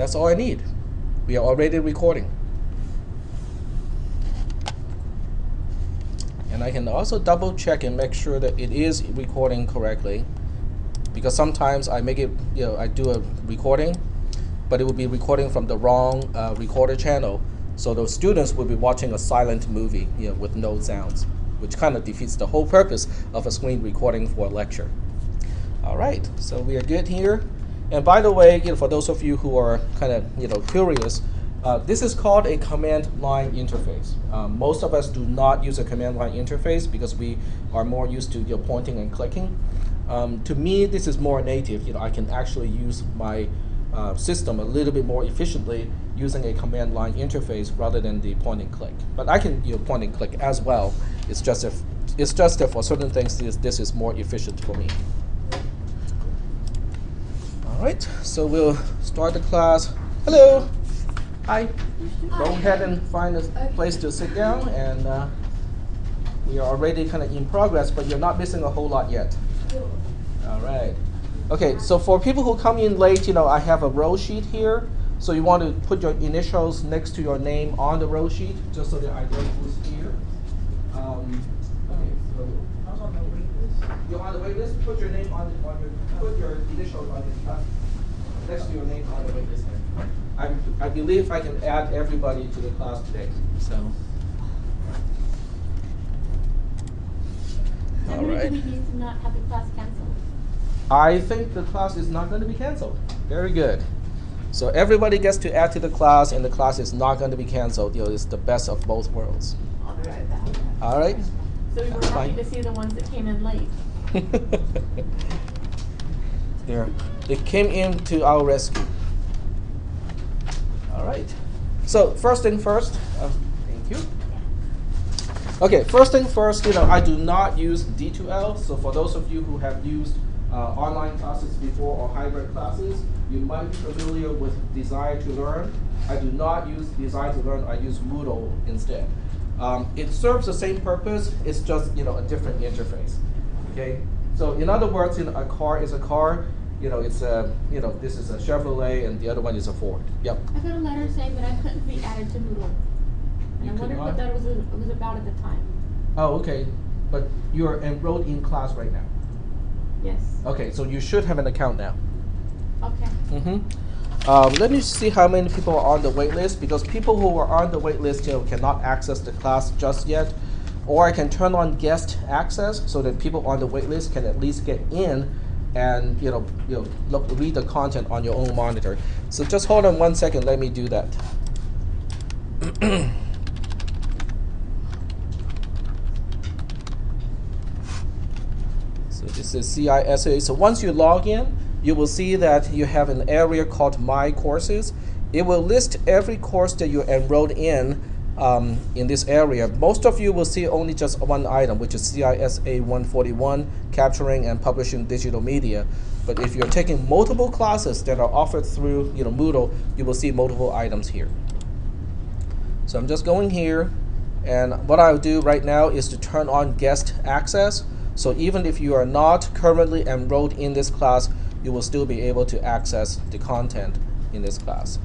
That's all I need. We are already recording. And I can also double check and make sure that it is recording correctly, because sometimes I make it, I do a recording, but it will be recording from the wrong recorder channel. So those students will be watching a silent movie, with no sounds, which kind of defeats the whole purpose of a screen recording for a lecture. All right, so we are good here. And by the way, for those of you who are kind of curious, this is called a command line interface. Most of us do not use a command line interface because we are more used to pointing and clicking. To me, this is more native. I can actually use my system a little bit more efficiently using a command line interface rather than the point and click. But I can point and click as well. It's just that for certain things, this is more efficient for me. All right, so we'll start the class. Hello. Hi. Go ahead and find a place to sit down, and we are already kind of in progress, but you're not missing a whole lot yet. All right. Okay, so for people who come in late, I have a row sheet here. So you want to put your initials next to your name on the row sheet, just so that I know who's here. Okay, so how about the wait list? You're on the wait list. Put your name put your initials on the next to your name on the wait list. I believe I can add everybody to the class today. So. All right. Do we need to not have the class canceled? I think the class is not going to be canceled. Very good. So everybody gets to add to the class, and the class is not going to be canceled. It's the best of both worlds. I'll be right back. All right. So we were happy to see the ones that came in late. They came in to our rescue. All right. So first thing first. Thank you. Okay. First thing first. I do not use D2L. So for those of you who have used online classes before or hybrid classes, you might be familiar with Design to Learn. I do not use Design to Learn. I use Moodle instead. It serves the same purpose. It's just a different interface. Okay. So in other words, a car is a car. It's a this is a Chevrolet and the other one is a Ford. Yep. I got a letter saying that I couldn't be added to Moodle. And I wondered what that was about at the time. Oh, okay. But you're enrolled in class right now. Yes. Okay, so you should have an account now. Okay. Let me see how many people are on the wait list, because people who are on the wait list cannot access the class just yet. Or I can turn on guest access so that people on the wait list can at least get in and read the content on your own monitor. So just hold on 1 second, let me do that. So this is CISA. So once you log in, you will see that you have an area called My Courses. It will list every course that you enrolled in this area. Most of you will see only just one item, which is cisa141, Capturing and Publishing Digital Media. But if you're taking multiple classes that are offered through Moodle, you will see multiple items here. So I'm just going here, and what I'll do right now is to turn on guest access. So even if you are not currently enrolled in this class, you will still be able to access the content in this class.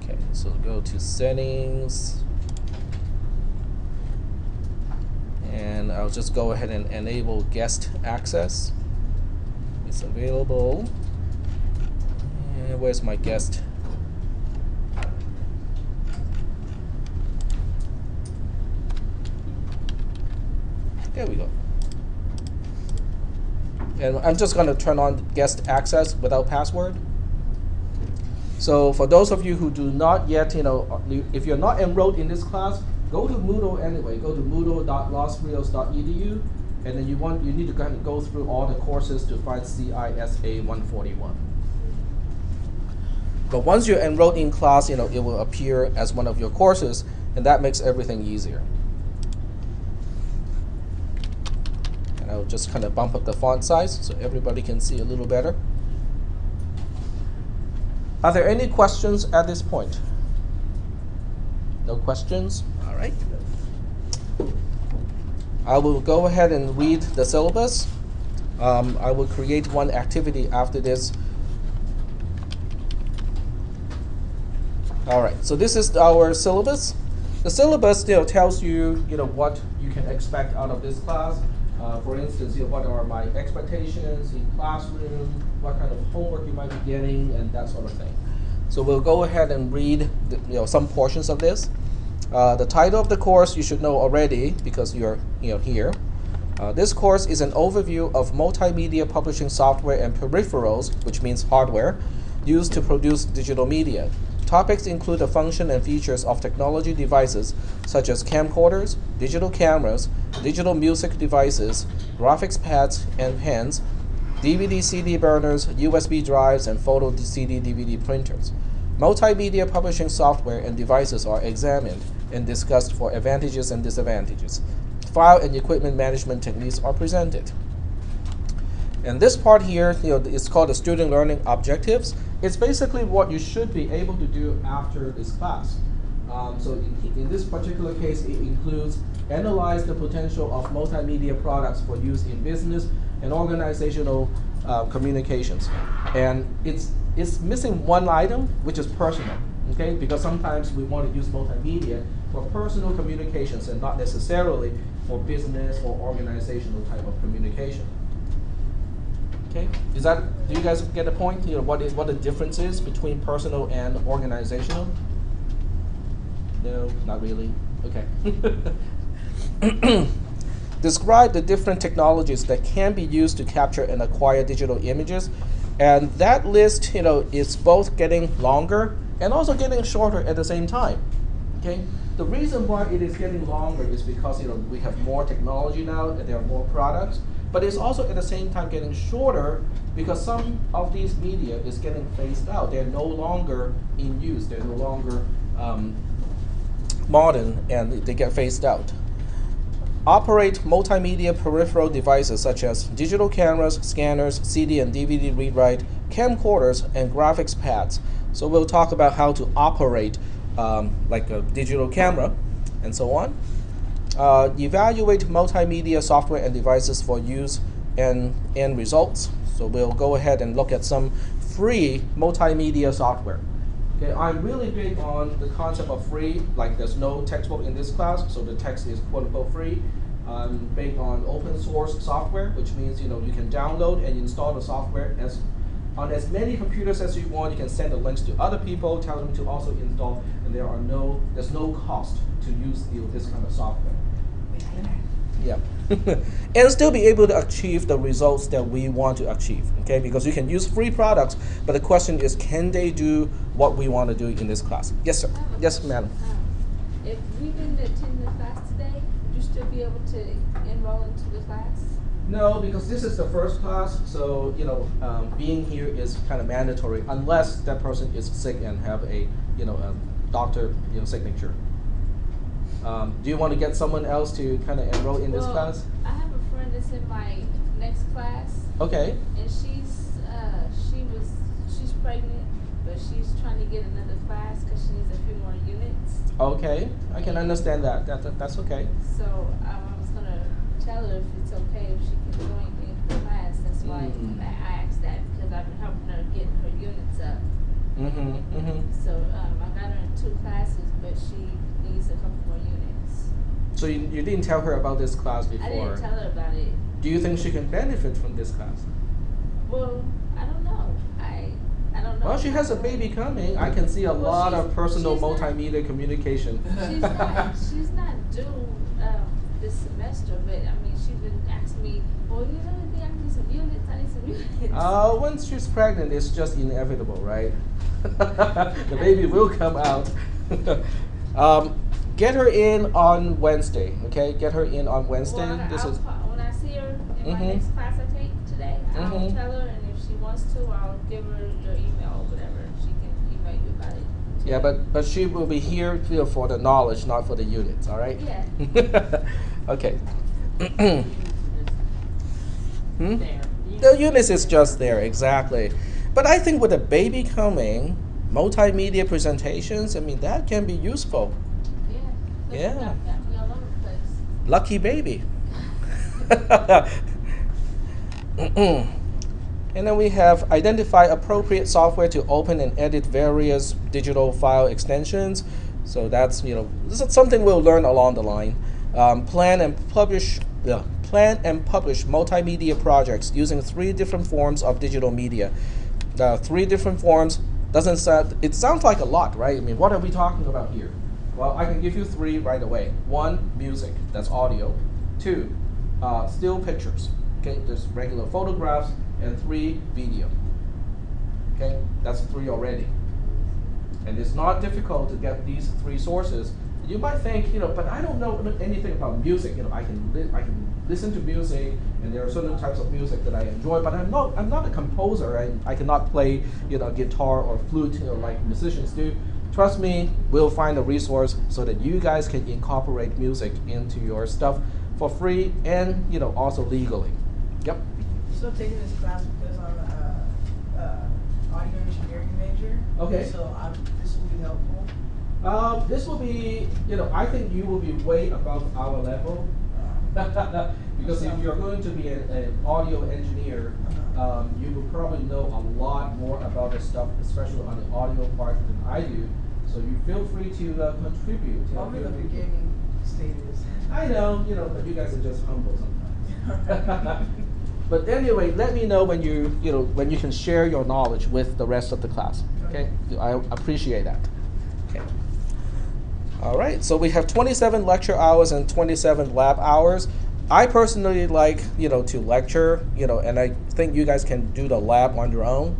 Okay, so go to settings, and I'll just go ahead and enable guest access. It's available. And where's my guest? There we go. And I'm just going to turn on guest access without password. So for those of you who do not yet, if you're not enrolled in this class, go to Moodle anyway. Go to moodle.losreals.edu, and then you need to kind of go through all the courses to find CISA 141. But once you're enrolled in class, it will appear as one of your courses, and that makes everything easier. And I'll just kind of bump up the font size so everybody can see a little better. Are there any questions at this point? No questions? All right. I will go ahead and read the syllabus. I will create one activity after this All right, so this is our syllabus. The syllabus tells you, what you can expect out of this class. For instance, what are my expectations in classroom, what kind of homework you might be getting, and that sort of thing. So we'll go ahead and read some portions of this. The title of the course you should know already because you're here. This course is an overview of multimedia publishing software and peripherals, which means hardware, used to produce digital media. Topics include the function and features of technology devices such as camcorders, digital cameras, digital music devices, graphics pads and pens, DVD-CD burners, USB drives, and photo CD-DVD printers. Multimedia publishing software and devices are examined and discussed for advantages and disadvantages. File and equipment management techniques are presented. And this part here, is called the student learning objectives. It's basically what you should be able to do after this class. So in this particular case, it includes analyze the potential of multimedia products for use in business and organizational communications. And it's missing one item, which is personal, okay? Because sometimes we want to use multimedia for personal communications and not necessarily for business or organizational type of communication. Okay, do you guys get the point? What the difference is between personal and organizational? No, not really. Okay. Describe the different technologies that can be used to capture and acquire digital images, and that list, is both getting longer and also getting shorter at the same time. Okay. The reason why it is getting longer is because we have more technology now and there are more products. But it's also at the same time getting shorter because some of these media is getting phased out. They're no longer in use. They're no longer modern, and they get phased out. Operate multimedia peripheral devices such as digital cameras, scanners, CD and DVD read-write, camcorders, and graphics pads. So we'll talk about how to operate like a digital camera and so on. Evaluate multimedia software and devices for use and end results. So we'll go ahead and look at some free multimedia software. Okay, I'm really big on the concept of free, like there's no textbook in this class, so the text is quote-unquote free. I'm big on open source software, which means you can download and install the software on as many computers as you want. You can send the links to other people, tell them to also install, and there's no cost to use this kind of software. Yeah, and still be able to achieve the results that we want to achieve. Okay, because you can use free products, but the question is, can they do what we want to do in this class? Yes, sir. Yes, madam. If we didn't attend the class today, would you still be able to enroll into the class? No, because this is the first class, so being here is kind of mandatory unless that person is sick and have a doctor signature. Do you want to get someone else to kind of enroll in this class? I have a friend that's in my next class. Okay. And she's pregnant, but she's trying to get another class because she needs a few more units. Okay, I can understand that. That's okay. So I was gonna tell her if it's okay if she can join the class. That's why I asked that, because I've been helping her get her units up. So I got her in 2 classes, but she needs a couple more units. So you didn't tell her about this class before? I didn't tell her about it. Do you think she can benefit from this class? Well, I don't know. I don't know. Well, she has a baby coming. I can see a lot of personal multimedia communication. She's not due this semester, but I mean, she's been asking me, well, I need some units. I need some units. Once she's pregnant, it's just inevitable, right? The baby will come out. Get her in on Wednesday, okay? Get her in on Wednesday. Well, when I see her in my next class I take today, I'll tell her, and if she wants to, I'll give her your email or whatever. She can email you about it. Yeah, but she will be here for the knowledge, not for the units, all right? Yeah. Okay. The units is just there, exactly. But I think with the baby coming, multimedia presentations, I mean, that can be useful. Yeah. Lucky baby. And then we have identify appropriate software to open and edit various digital file extensions. So that's, this is something we'll learn along the line. Plan and publish multimedia projects using 3 different forms of digital media. The 3 different forms it sounds like a lot, right? I mean, what are we talking about here? Well, I can give you 3 right away. 1, music, that's audio. 2, still pictures, okay, just regular photographs. And 3, video. Okay, that's 3 already. And it's not difficult to get these 3 sources. You might think, but I don't know anything about music. I can listen to music, and there are certain types of music that I enjoy. But I'm not a composer. I cannot play, guitar or flute, like musicians do. Trust me, we'll find a resource so that you guys can incorporate music into your stuff for free and also legally. Yep. Still taking this class because I'm audio engineering major. Okay. So this will be helpful. This will be, I think you will be way above our level. Because if you're going to be an audio engineer, you will probably know a lot more about this stuff, especially on the audio part than I do. So you feel free to contribute. I'm in the beginning stages. I know, but you guys are just humble sometimes. But anyway, let me know when when you can share your knowledge with the rest of the class. Okay, I appreciate that. Okay. All right, so we have 27 lecture hours and 27 lab hours. I personally like to lecture, and I think you guys can do the lab on your own.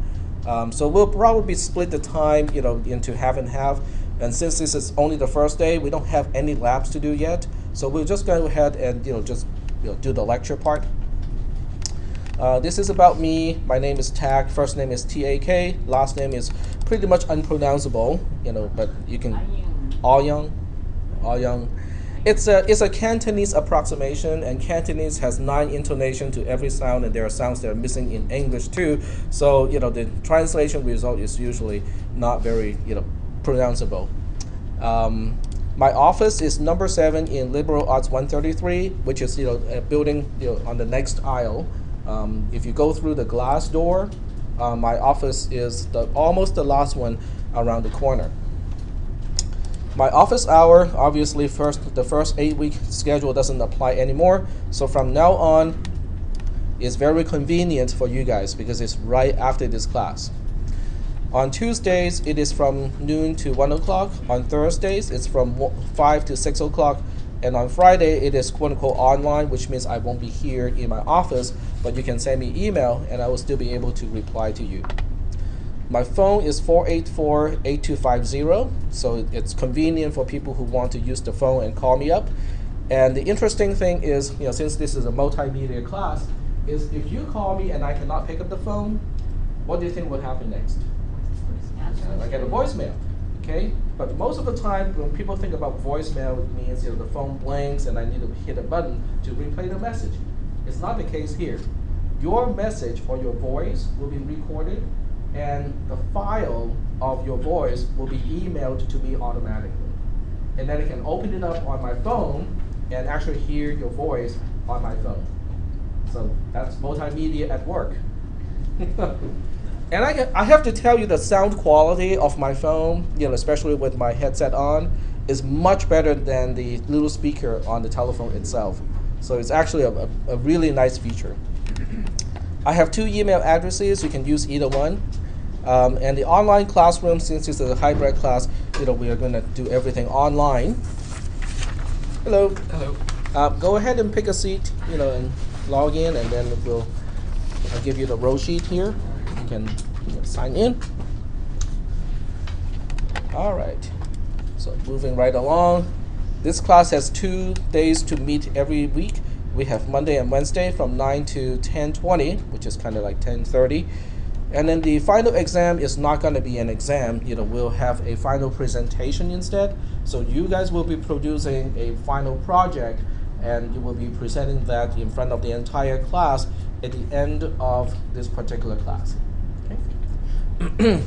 So we'll probably split the time, into half and half. And since this is only the first day, we don't have any labs to do yet. So we'll just go ahead and just do the lecture part. This is about me. My name is Tak. First name is T-A-K. Last name is pretty much unpronounceable, but you can. Aoyang. Aoyang. It's a Cantonese approximation, and Cantonese has 9 intonations to every sound, and there are sounds that are missing in English too. So the translation result is usually not very pronounceable. My office is number 7 in Liberal Arts 133, which is a building on the next aisle. If you go through the glass door, my office is almost the last one around the corner. My office hour, obviously, the first 8-week schedule doesn't apply anymore. So from now on, it's very convenient for you guys because it's right after this class. On Tuesdays, it is from noon to 1 o'clock. On Thursdays, it's from 5 to 6 o'clock. And on Friday, it is quote-unquote online, which means I won't be here in my office, but you can send me email, and I will still be able to reply to you. My phone is 484-8250, so it's convenient for people who want to use the phone and call me up. And the interesting thing is, since this is a multimedia class, is if you call me and I cannot pick up the phone, what do you think would happen next? I get a voicemail, okay? But most of the time, when people think about voicemail, it means the phone blinks and I need to hit a button to replay the message. It's not the case here. Your message or your voice will be recorded, and the file of your voice will be emailed to me automatically. And then I can open it up on my phone and actually hear your voice on my phone. So that's multimedia at work. And I have to tell you, the sound quality of my phone, especially with my headset on, is much better than the little speaker on the telephone itself. So it's actually a really nice feature. I have 2 email addresses. You can use either one. And the online classroom, since it's a hybrid class, we are going to do everything online. Hello. Hello. Go ahead and pick a seat, and log in, and then I'll give you the row sheet here. You can sign in. All right. So moving right along. This class has 2 days to meet every week. We have Monday and Wednesday from 9 to 10:20, which is kind of like 10:30. And then the final exam is not going to be an exam. We'll have a final presentation instead. So you guys will be producing a final project, and you will be presenting that in front of the entire class at the end of this particular class. Okay.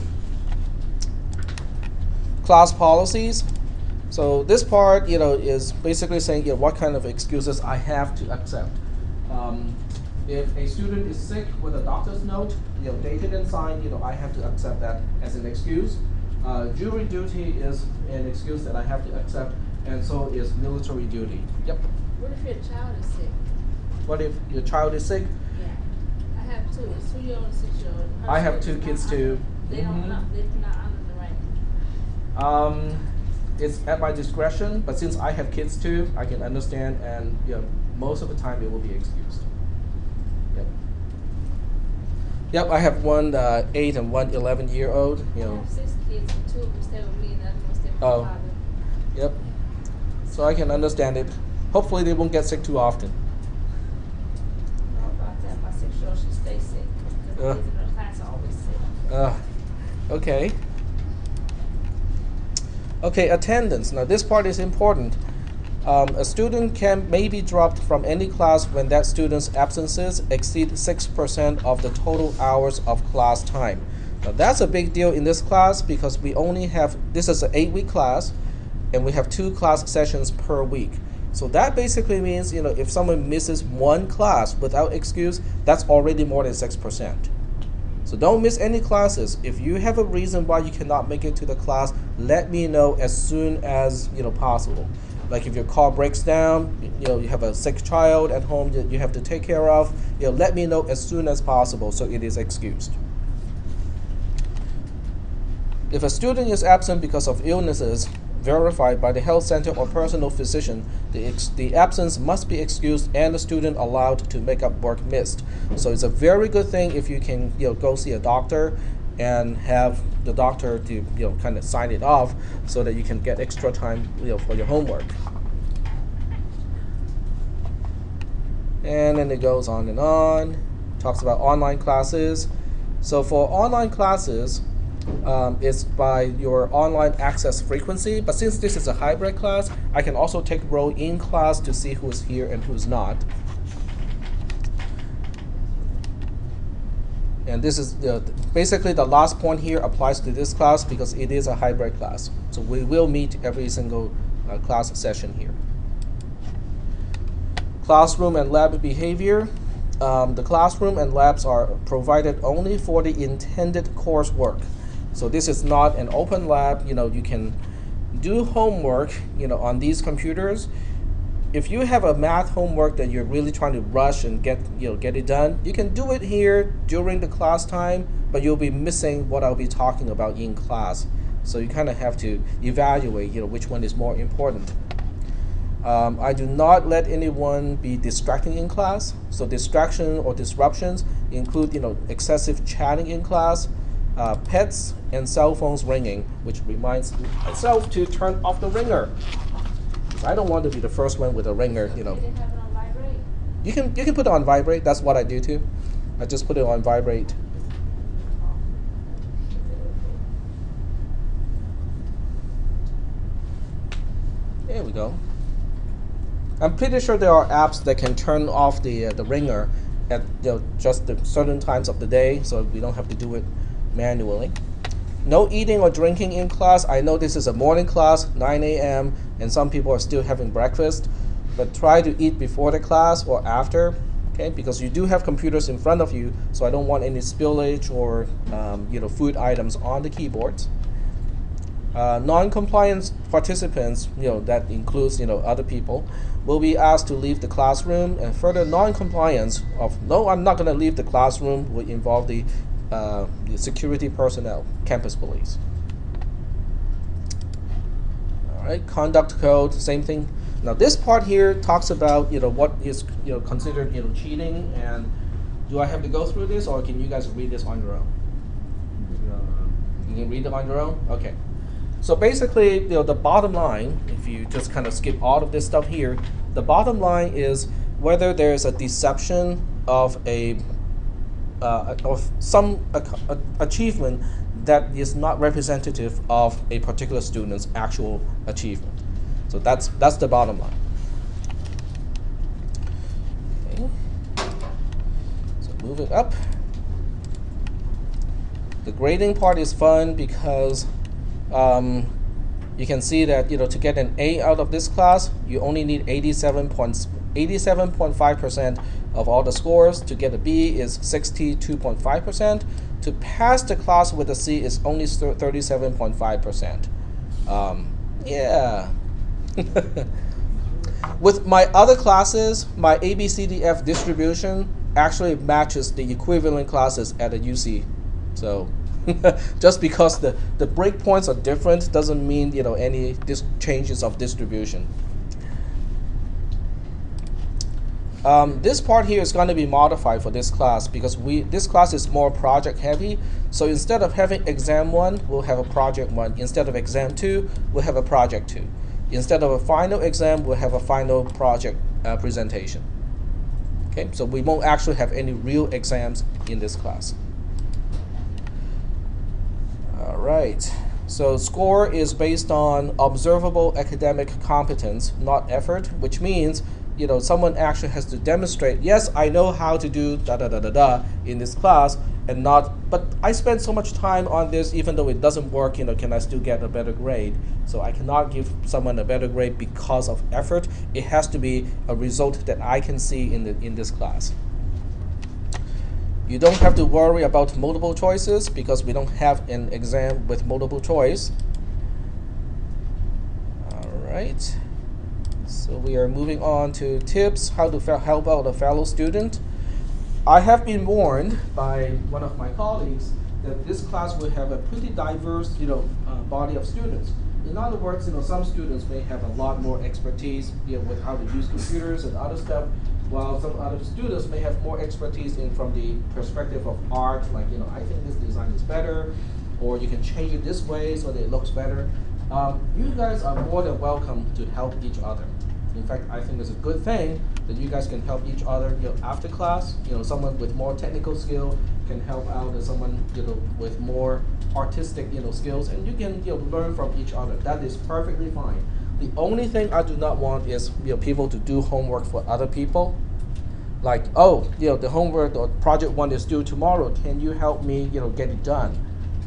Class policies. So this part, is basically saying what kind of excuses I have to accept. If a student is sick with a doctor's note, dated and signed, I have to accept that as an excuse. Jury duty is an excuse that I have to accept, and so is military duty. Yep. What if your child is sick? What if your child is sick? Yeah. I have two. A 2-year-old and a 6-year-old. I have two kids too. They don't know. They do not honor the right. It's at my discretion, but since I have kids too, I can understand, and most of the time it will be excused. Yep. Yep, I have one 8 and one 11-year-old. I have 6 kids, and 2 of them stay with me, and the other one stay with my father. Yep. So I can understand it. Hopefully they won't get sick too often. I don't know about that. My 6-year-old, she stays sick. Because the kids in her class are always sick. Okay. Okay, attendance. Now this part is important. A student may be dropped from any class when that student's absences exceed 6% of the total hours of class time. Now that's a big deal in this class because we only have, this is an 8-week class, and we have 2 class sessions per week. So that basically means, if someone misses one class without excuse, that's already more than 6%. So don't miss any classes. If you have a reason why you cannot make it to the class, let me know as soon as possible. Like if your car breaks down, you have a sick child at home that you have to take care of, let me know as soon as possible so it is excused. If a student is absent because of illnesses verified by the health center or personal physician, the absence must be excused and the student allowed to make up work missed. So it's a very good thing if you can go see a doctor and have the doctor to kind of sign it off so that you can get extra time for your homework. And then it goes on and on. Talks about online classes. So for online classes, it's by your online access frequency, but since this is a hybrid class, I can also take roll in class to see who's here and who's not. And this is basically the last point here applies to this class because it is a hybrid class. So we will meet every single class session here. Classroom and lab behavior. The classroom and labs are provided only for the intended coursework. So this is not an open lab. You can do homework on these computers. If you have a math homework that you're really trying to rush and get it done, you can do it here during the class time, but you'll be missing what I'll be talking about in class. So you kind of have to evaluate which one is more important. I do not let anyone be distracting in class. So distraction or disruptions include excessive chatting in class, pets, and cell phones ringing, which reminds myself to turn off the ringer. I don't want to be the first one with a ringer. You didn't have it on vibrate? You can put it on vibrate. That's what I do too. I just put it on vibrate. There we go. I'm pretty sure there are apps that can turn off the ringer at just the certain times of the day, so we don't have to do it manually. No eating or drinking in class. I know this is a morning class, 9 a.m., and some people are still having breakfast, but try to eat before the class or after, okay? Because you do have computers in front of you, so I don't want any spillage or food items on the keyboards. Non-compliant participants, that includes other people, will be asked to leave the classroom, and further non-compliance of no, I'm not going to leave the classroom will involve the security personnel, campus police. All right, conduct code, same thing. Now this part here talks about what is considered cheating, and do I have to go through this, or can you guys read this on your own? You can read it on your own. Okay. So basically, the bottom line, if you just kind of skip all of this stuff here, the bottom line is whether there's a deception of some achievement that is not representative of a particular student's actual achievement. So that's the bottom line. Okay. So moving up, the grading part is fun because you can see that to get an A out of this class, you only need 87.5% of all the scores. To get a B is 62.5%. To pass the class with a C is only 37.5%. Yeah. With my other classes, my ABCDF distribution actually matches the equivalent classes at a UC. So just because the breakpoints are different doesn't mean any changes of distribution. This part here is going to be modified for this class because this class is more project heavy. So instead of having exam 1, we'll have a project 1. Instead of exam 2, we'll have a project 2. Instead of a final exam, we'll have a final project presentation. Okay, so we won't actually have any real exams in this class. All right, so score is based on observable academic competence, not effort, which means someone actually has to demonstrate, yes, I know how to do da-da-da-da-da in this class, and not, but I spent so much time on this, even though it doesn't work, can I still get a better grade? So I cannot give someone a better grade because of effort. It has to be a result that I can see in this class. You don't have to worry about multiple choices because we don't have an exam with multiple choice. All right. So we are moving on to tips, how to help out a fellow student. I have been warned by one of my colleagues that this class will have a pretty diverse, body of students. In other words, some students may have a lot more expertise, with how to use computers and other stuff, while some other students may have more expertise from the perspective of art, like, I think this design is better, or you can change it this way so that it looks better. You guys are more than welcome to help each other. In fact, I think it's a good thing that you guys can help each other after class. Someone with more technical skill can help out someone with more artistic skills, and you can learn from each other. That is perfectly fine. The only thing I do not want is people to do homework for other people. Like, oh, the homework or project 1 is due tomorrow. Can you help me get it done?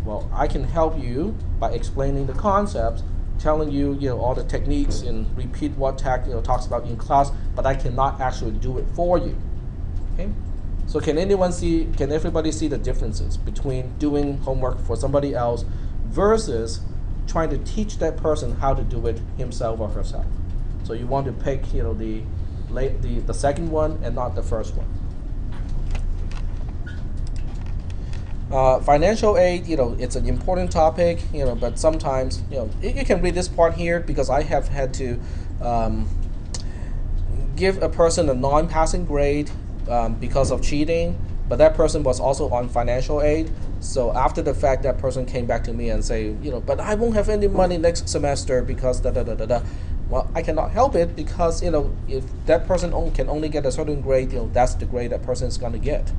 Well, I can help you by explaining the concepts, telling you all the techniques, and repeat what Tech talks about in class, but I cannot actually do it for you. Okay? So can everybody see the differences between doing homework for somebody else versus trying to teach that person how to do it himself or herself? So you want to pick the second one and not the first one. Financial aid, it's an important topic, but sometimes, you can read this part here because I have had to give a person a non-passing grade because of cheating, but that person was also on financial aid. So after the fact, that person came back to me and say, but I won't have any money next semester because da-da-da-da-da. Well, I cannot help it because, if that person can only get a certain grade, that's the grade that person is going to get.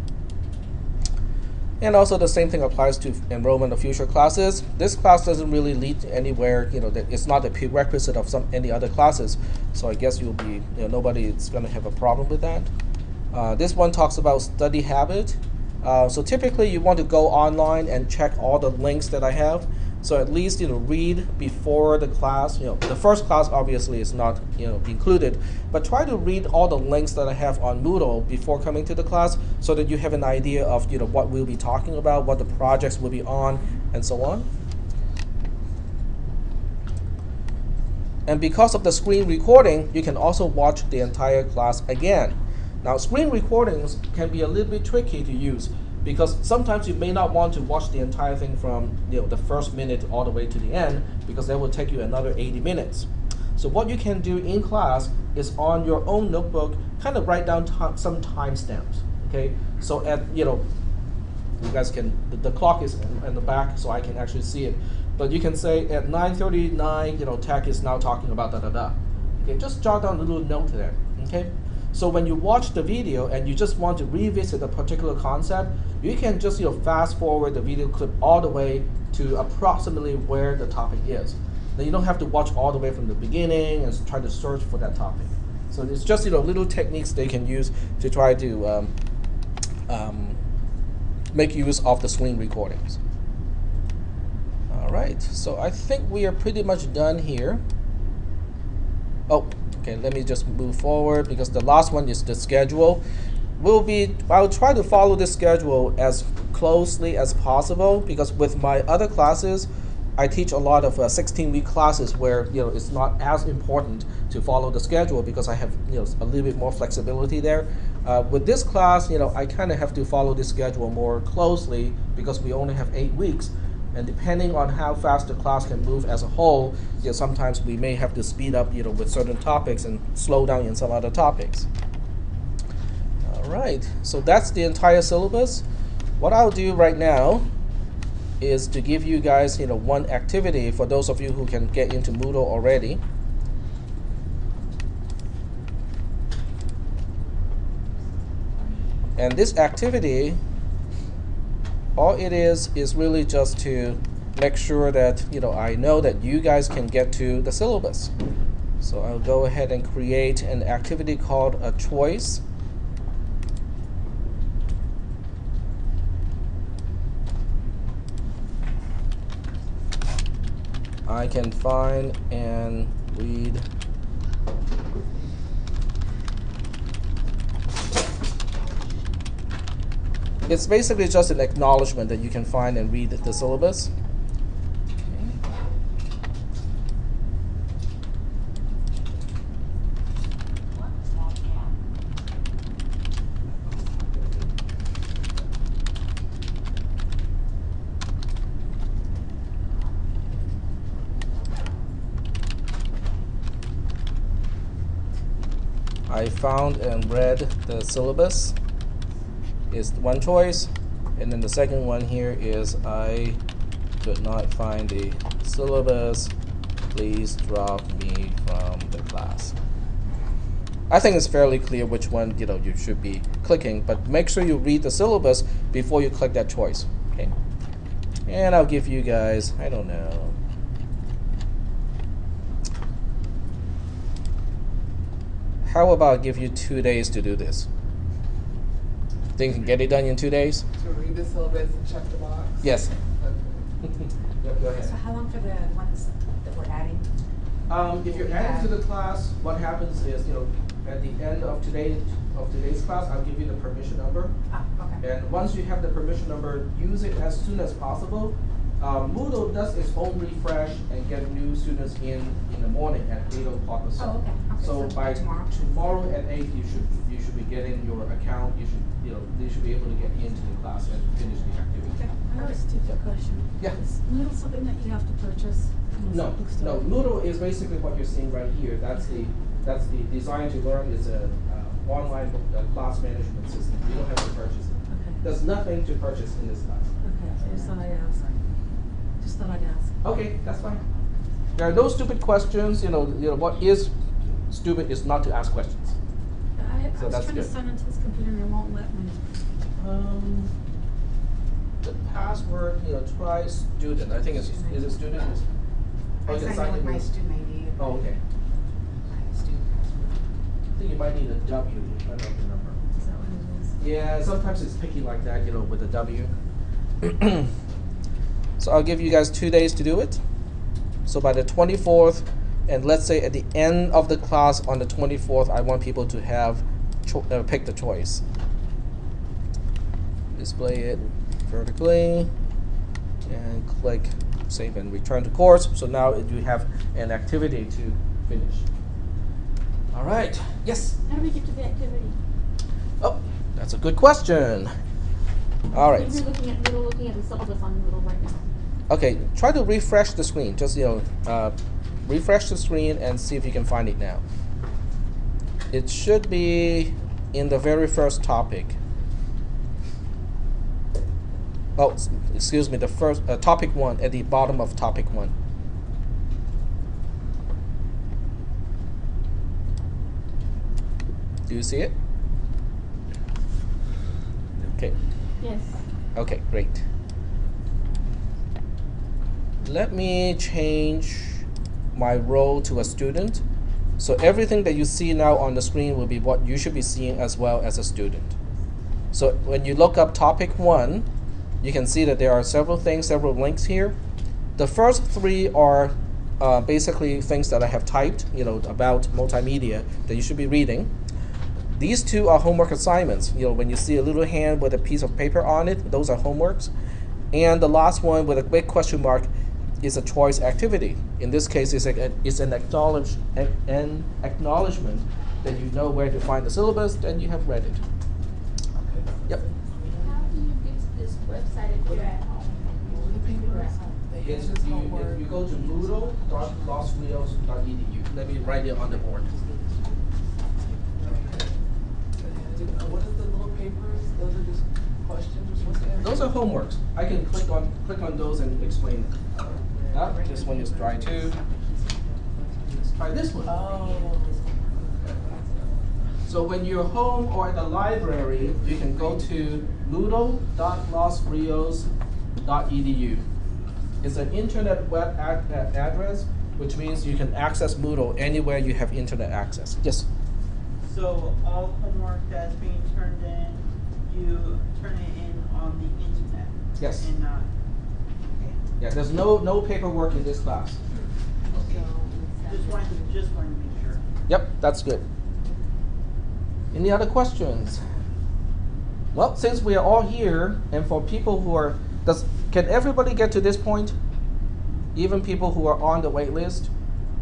And also the same thing applies to enrollment of future classes. This class doesn't really lead to anywhere, that it's not a prerequisite of any other classes. So I guess you'll be, nobody is going to have a problem with that. This one talks about study habit. So typically you want to go online and check all the links that I have. So at least read before the class. The first class obviously is not included, but try to read all the links that I have on Moodle before coming to the class, so that you have an idea of what we'll be talking about, what the projects will be on, and so on. And because of the screen recording, you can also watch the entire class again. Now, screen recordings can be a little bit tricky to use, because sometimes you may not want to watch the entire thing from the first minute all the way to the end, because that will take you another 80 minutes. So what you can do in class is on your own notebook, kind of write down some timestamps. Okay, so at you guys can, the clock is in the back, so I can actually see it. But you can say at 9:39, Tech is now talking about da-da-da. Okay, just jot down a little note there. Okay. So when you watch the video and you just want to revisit a particular concept, you can just fast forward the video clip all the way to approximately where the topic is. Then you don't have to watch all the way from the beginning and try to search for that topic. So it's just little techniques they can use to try to make use of the screen recordings. All right, so I think we are pretty much done here. Oh. Okay, let me just move forward because the last one is the schedule. I'll try to follow this schedule as closely as possible, because with my other classes, I teach a lot of 16-week classes where it's not as important to follow the schedule because I have a little bit more flexibility there. With this class, I kind of have to follow the schedule more closely because we only have 8 weeks, and depending on how fast the class can move as a whole, sometimes we may have to speed up with certain topics and slow down in some other topics. All right, so that's the entire syllabus. What I'll do right now is to give you guys one activity for those of you who can get into Moodle already. And this activity, all it is really just to make sure that I know that you guys can get to the syllabus. So I'll go ahead and create an activity called a choice. I can find and read it's basically just an acknowledgement that you can find and read the syllabus. I found and read the syllabus is one choice, and then the second one here is I could not find the syllabus, please drop me from the class. I think it's fairly clear which one you should be clicking, but make sure you read the syllabus before you click that choice. Okay, and I'll give you guys, I don't know, how about I give you 2 days to do this? Think you can get it done in 2 days? To read the syllabus and check the box? Yes. Okay. Yep, go ahead. So how long for the ones that we're adding? If you're adding to the class, what happens is, at the end of today's class, I'll give you the permission number. Ah, okay. And once you have the permission number, use it as soon as possible. Moodle does its own refresh and get new students in the morning at 8 o'clock or so. Oh, okay. So by tomorrow at 8, you should be getting your account. You should be able to get into the class and finish the activity. Okay. I have a stupid question. Yeah. Is Moodle something that you have to purchase? No, Moodle is basically what you're seeing right here. That's the Design to Learn is a online class management system. You don't have to purchase it. Okay. There's nothing to purchase in this class. Okay, just thought I'd ask. Just thought I'd ask. Okay, that's fine. There are no stupid questions. What is stupid is not to ask questions. I So was that's trying good. to sign into this computer and it won't let me. The password, try student. I think is it student? I you can signed sign in with in my with- student ID. Oh, okay. My student password. I think you might need a W in front of the number. Is that what it is? Yeah, sometimes it's picky like that, with a W. So I'll give you guys 2 days to do it. So by the 24th, and let's say at the end of the class on the 24th, I want people to have pick the choice. Display it vertically, and click Save and Return to Course. So now you have an activity to finish. All right. Yes. How do we get to the activity? Oh, that's a good question. All right. We're looking at the syllabus on Moodle right now. Okay, try to refresh the screen. Just refresh the screen and see if you can find it now. It should be in the very first topic. Oh, excuse me, the first topic 1 at the bottom of topic 1. Do you see it? Okay. Yes. Okay, great. Let me change my role to a student. So everything that you see now on the screen will be what you should be seeing as well as a student. So when you look up topic 1, you can see that there are several links here. The first 3 are basically things that I have typed, about multimedia that you should be reading. These two are homework assignments. When you see a little hand with a piece of paper on it, those are homeworks. And the last one with a big question mark is a choice activity. In this case, it's an acknowledgement that you know where to find the syllabus and you have read it. Yep. How do you get to this website if you're at home? If you go to moodle.losrios.edu. Let me write it on the board. What are the little papers? Those are just questions? What's that? Those are homeworks. I can click on those and explain it. This one is try two. Let's try this one. Oh. So when you're home or at the library, you can go to moodle.losrios.edu. It's an internet web address, which means you can access Moodle anywhere you have internet access. Yes? So all homework that's being turned in, you turn it in on the internet? Yes. And not, Yeah, there's no paperwork in this class. just wanted to make sure. Yep, that's good. Any other questions? Well, since we are all here, and for people who are, can everybody get to this point? Even people who are on the wait list?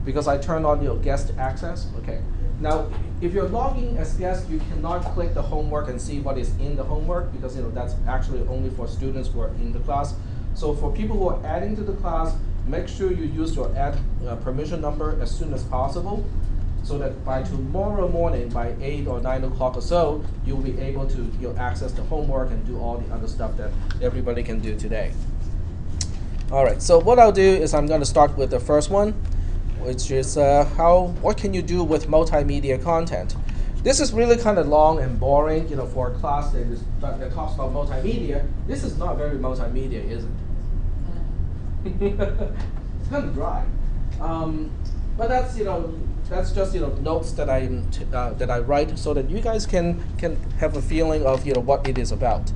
Because I turned on your guest access? Okay. Now, if you're logging as guest, you cannot click the homework and see what is in the homework because that's actually only for students who are in the class. So for people who are adding to the class, make sure you use your add permission number as soon as possible so that by tomorrow morning, by 8 or 9 o'clock or so, you'll be able to access the homework and do all the other stuff that everybody can do today. All right, so what I'll do is I'm going to start with the first one, which is what can you do with multimedia content? This is really kind of long and boring, for a class that talks about multimedia. This is not very multimedia, is it? It's kind of dry. But that's that's just notes that I write so that you guys can have a feeling of what it is about.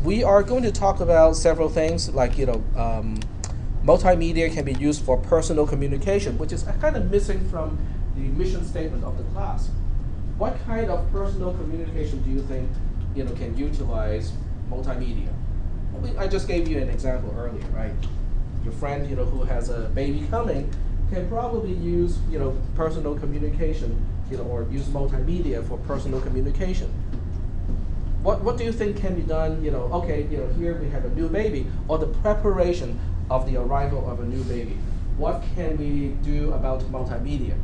We are going to talk about several things like multimedia can be used for personal communication, which is kind of missing from the mission statement of the class. What kind of personal communication do you think can utilize multimedia? I just gave you an example earlier, right? Your friend who has a baby coming can probably use personal communication or use multimedia for personal communication. What do you think can be done? Okay, here we have a new baby, or the preparation of the arrival of a new baby. What can we do about multimedia?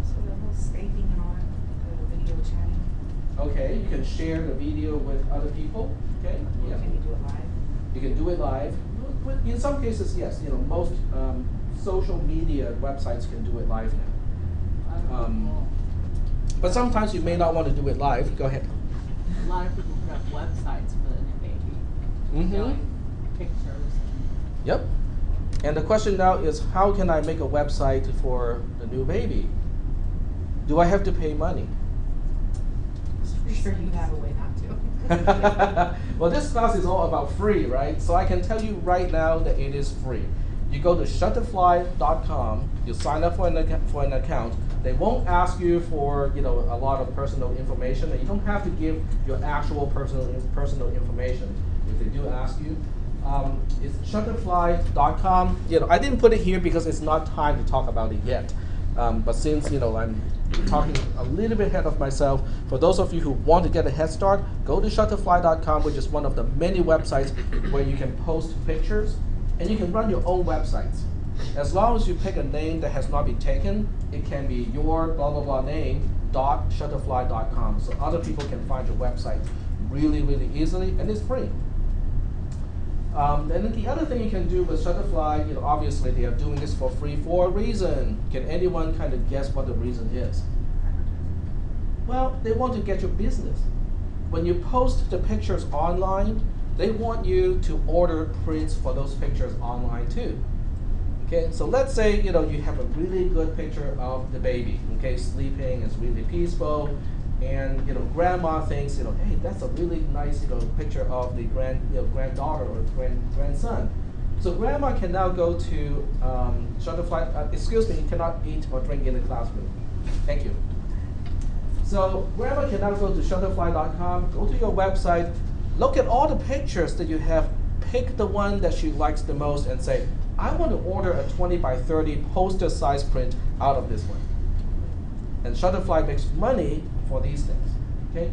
So the whole Skyping and all that, the video chatting. Okay, you can share the video with other people. Okay, yeah. Can you do it live? You can do it live. In some cases, yes. Most social media websites can do it live now. But sometimes you may not want to do it live. Go ahead. A lot of people put up websites for the new baby, showing pictures. Yep. And the question now is, how can I make a website for the new baby? Do I have to pay money? I'm sure you have a way not to. Well, this class is all about free, right? So I can tell you right now that it is free. You go to shutterfly.com, you sign up for an account. They won't ask you for a lot of personal information, and you don't have to give your actual personal information if they do ask you. It's shutterfly.com. I didn't put it here because it's not time to talk about it yet. But since I'm talking a little bit ahead of myself, for those of you who want to get a head start, go to shutterfly.com, which is one of the many websites where you can post pictures, and you can run your own websites. As long as you pick a name that has not been taken, it can be your blah blah blah name .shutterfly.com, so other people can find your website really, really easily, and it's free. And then the other thing you can do with Shutterfly, obviously they are doing this for free for a reason. Can anyone kind of guess what the reason is? Well, they want to get your business. When you post the pictures online, they want you to order prints for those pictures online too. Okay, so let's say you have a really good picture of the baby, okay, sleeping, it's really peaceful, and grandma thinks hey, that's a really nice picture of the granddaughter or grandson. So grandma can now go to Shutterfly. Excuse me, you cannot eat or drink in the classroom. Thank you. So grandma can now go to shutterfly.com, go to your website, look at all the pictures that you have, pick the one that she likes the most and say, I want to order a 20 by 30 poster size print out of this one. And Shutterfly makes money for these things, okay?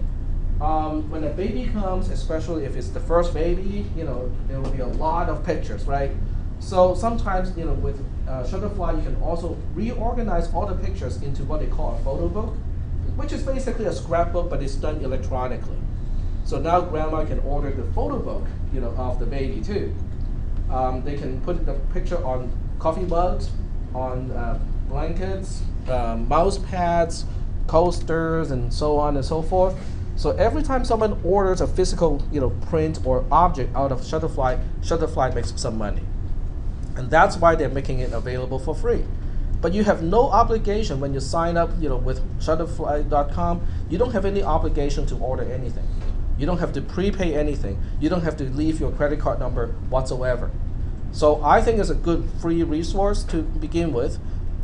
When a baby comes, especially if it's the first baby, there will be a lot of pictures, right? So sometimes, with Shutterfly, you can also reorganize all the pictures into what they call a photo book, which is basically a scrapbook, but it's done electronically. So now grandma can order the photo book, of the baby too. They can put the picture on coffee mugs, on blankets, mouse pads, coasters, and so on and so forth. So every time someone orders a physical, print or object out of Shutterfly, Shutterfly makes some money. And that's why they're making it available for free. But you have no obligation when you sign up, with Shutterfly.com. You don't have any obligation to order anything. You don't have to prepay anything. You don't have to leave your credit card number whatsoever. So I think it's a good free resource to begin with.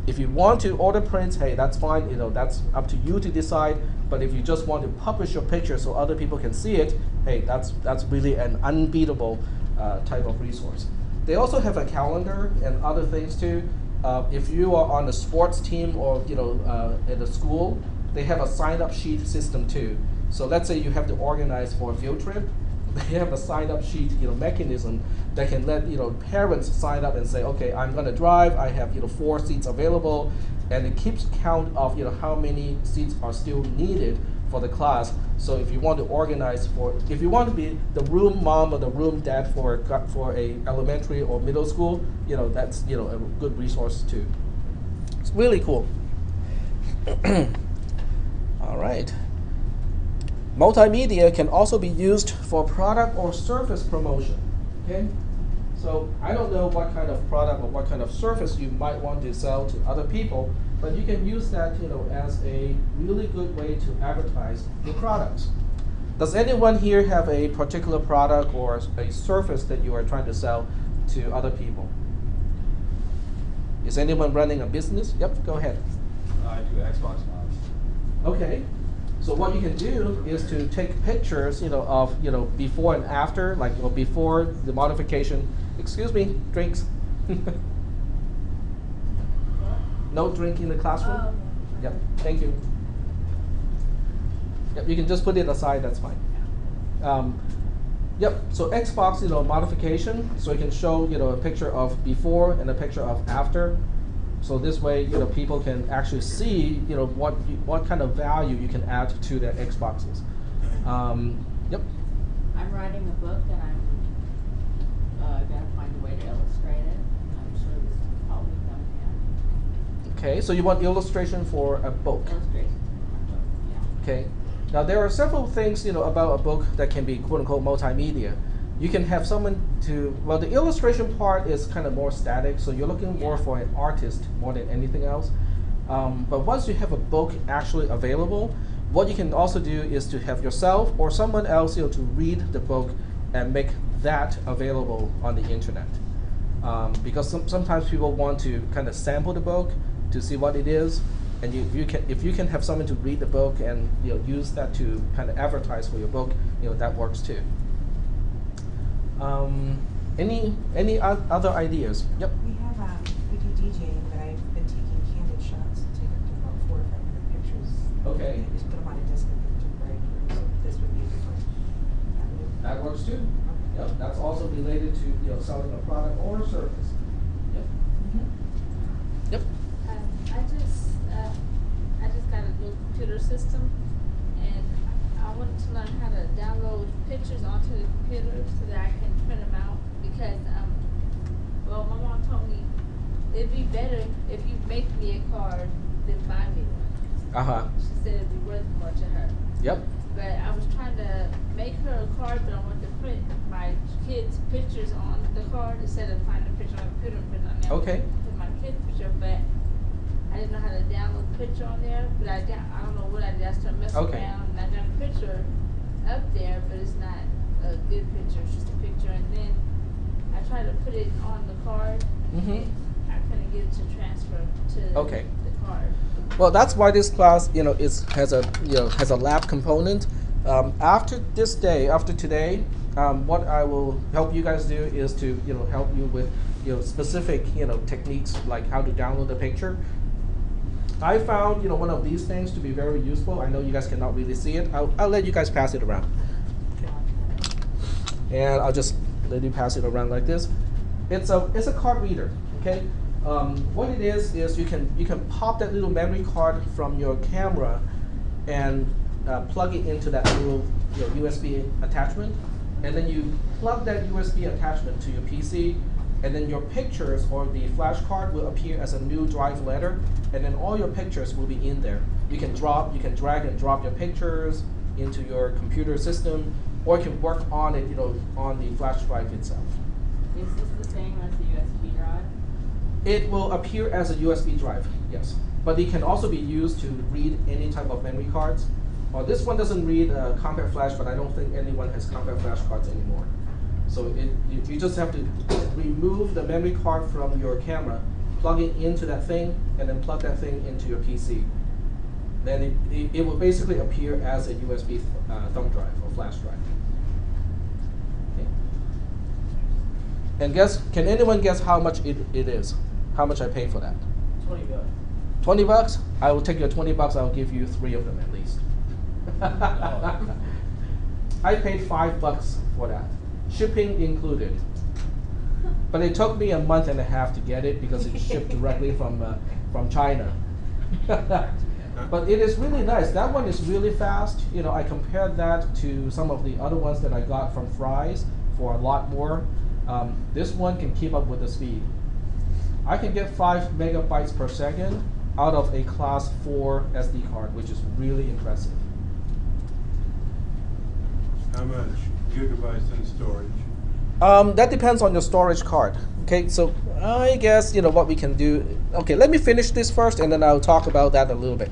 If you want to order prints, hey, that's fine. That's up to you to decide. But if you just want to publish your picture so other people can see it, hey, that's really an unbeatable type of resource. They also have a calendar and other things too. If you are on a sports team or at a school, they have a sign-up sheet system too. So let's say you have to organize for a field trip. They have a sign-up sheet mechanism that can let parents sign up and say, okay, I'm going to drive. I have 4 seats available, and it keeps count of how many seats are still needed for the class. So if you want to organize if you want to be the room mom or the room dad for a elementary or middle school, that's a good resource too. It's really cool. All right. Multimedia can also be used for product or service promotion. Okay, so I don't know what kind of product or what kind of service you might want to sell to other people, but you can use that as a really good way to advertise your products. Does anyone here have a particular product or a service that you are trying to sell to other people? Is anyone running a business? Yep, go ahead. I do Xbox mods. Okay. So what you can do is to take pictures, of before and after, like before the modification. Excuse me, drinks. No drink in the classroom. Yep, thank you. Yep, you can just put it aside. That's fine. Yep. So Xbox, modification. So you can show, a picture of before and a picture of after. So this way, people can actually see, what kind of value you can add to their Xboxes. Yep. I'm writing a book, and I'm gonna find a way to illustrate it. I'm sure this is probably done yet. Okay, so you want illustration for a book. Illustration for my book, yeah. Okay. Now there are several things, about a book that can be quote unquote multimedia. You can have someone the illustration part is kind of more static, so you're looking more for an artist more than anything else. But once you have a book actually available, what you can also do is to have yourself or someone else to read the book and make that available on the internet. Because sometimes people want to kind of sample the book to see what it is, and if you can have someone to read the book and use that to kind of advertise for your book, that works too. Any other ideas? Yep. We do DJing, but I've been taking candid shots and take up to about 400 or 500 pictures. Okay. And just put them on a disc and put them right through. So this would be a good one. That works too. Yep. That's also related to selling a product or a service. Yep. Mm-hmm. Yep. I just got a new computer system, and I wanted to learn how to download pictures onto the computer so that I can print them out. Because my mom told me it'd be better if you make me a card than buy me one. She said it'd be worth more to her. Yep. But I was trying to make her a card, but I wanted to print my kids' pictures on the card instead of finding a picture on the computer and print it on there. Okay. Put my kid's picture, but I didn't know how to download the picture on there. But I don't know what I did. I started messing around, and I got a picture up there, but it's not a good picture. It's just a picture, and then I tried to put it on the card. Mm-hmm. I couldn't get it to transfer to Okay. the card. Well, that's why this class, has a lab component. After this day, after today, what I will help you guys do is to, help you with, specific, techniques like how to download the picture. I found, one of these things to be very useful. I know you guys cannot really see it. I'll let you guys pass it around. Okay. And I'll just let you pass it around like this. It's a card reader. Okay. What it is you can pop that little memory card from your camera and plug it into that little USB attachment, and then you plug that USB attachment to your PC, and then your pictures or the flash card will appear as a new drive letter, and then all your pictures will be in there. You can drag and drop your pictures into your computer system, or you can work on it, on the flash drive itself. Is this the same as the USB drive? It will appear as a USB drive, yes. But it can also be used to read any type of memory cards. This one doesn't read compact flash, but I don't think anyone has compact flash cards anymore. So you just have to remove the memory card from your camera, plug it into that thing, and then plug that thing into your PC. Then it will basically appear as a USB thumb drive or flash drive. Okay. And can anyone guess how much it is? How much I paid for that? $20. 20 bucks? I will take your 20 bucks, I'll give you 3 of them at least. I paid $5 for that, shipping included. But it took me a month and a half to get it because it shipped directly from China. But it is really nice. That one is really fast. I compared that to some of the other ones that I got from Fry's for a lot more. This one can keep up with the speed. I can get 5 megabytes per second out of a class 4 SD card, which is really impressive. How much gigabytes in storage? That depends on your storage card. Okay, so I guess what we can do. Okay, let me finish this first, and then I'll talk about that a little bit.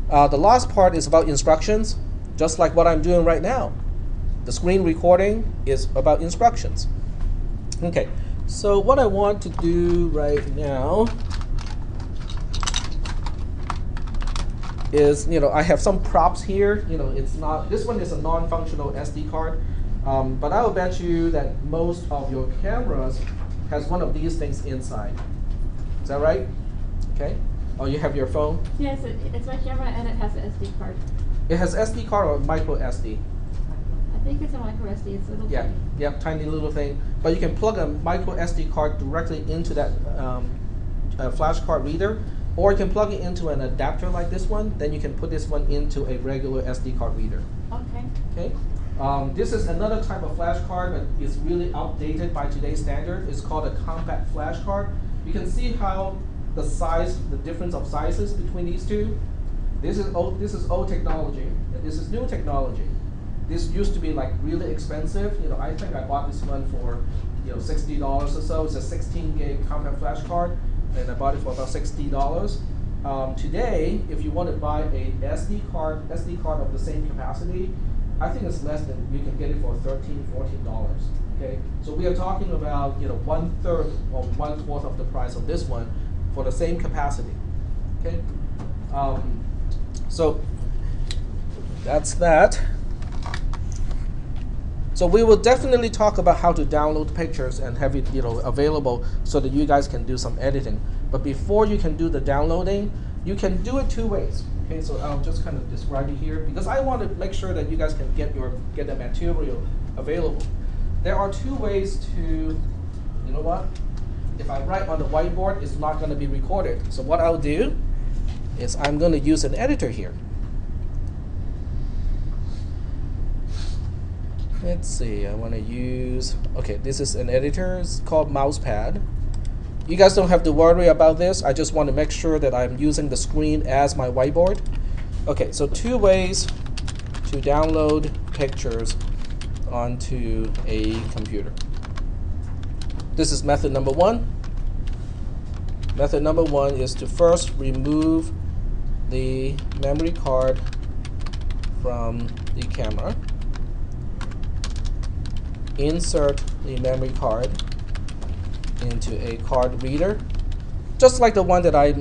The last part is about instructions, just like what I'm doing right now. The screen recording is about instructions. Okay, so what I want to do right now is, I have some props here. This one is a non-functional SD card, but I will bet you that most of your cameras has one of these things inside. Is that right? Okay. Oh, you have your phone? Yes, it's my camera and it has an SD card. It has SD card or micro SD? I think it's a micro SD. It's a little tiny. Yeah, tiny little thing. But you can plug a micro SD card directly into that flash card reader, or you can plug it into an adapter like this one. Then you can put this one into a regular SD card reader. Okay. Okay. This is another type of flash card, but it's really outdated by today's standard. It's called a compact flash card. You can see how the difference of sizes between these two. This is old technology, and this is new technology. This used to be like really expensive. I think I bought this one for $60 or so. It's a 16 gig compact flash card, and I bought it for about $60. Today, if you want to buy a SD card of the same capacity, I think it's less than, you can get it for $13, $14. Okay, so we are talking about 1/3 or 1/4 of the price of this one for the same capacity. Okay, so that's that. So we will definitely talk about how to download pictures and have it available so that you guys can do some editing. But before you can do the downloading, you can do it 2 ways. Okay, so I'll just kind of describe it here because I want to make sure that you guys can get the material available. There are 2 ways to, if I write on the whiteboard, it's not going to be recorded. So what I'll do is I'm going to use an editor here. Let's see, I want to use, okay, this is an editor. It's called Mousepad. You guys don't have to worry about this. I just want to make sure that I'm using the screen as my whiteboard. Okay, so 2 ways to download pictures onto a computer. This is method number 1. Method number 1 is to first remove the memory card from the camera. Insert the memory card into a card reader. just like the one that I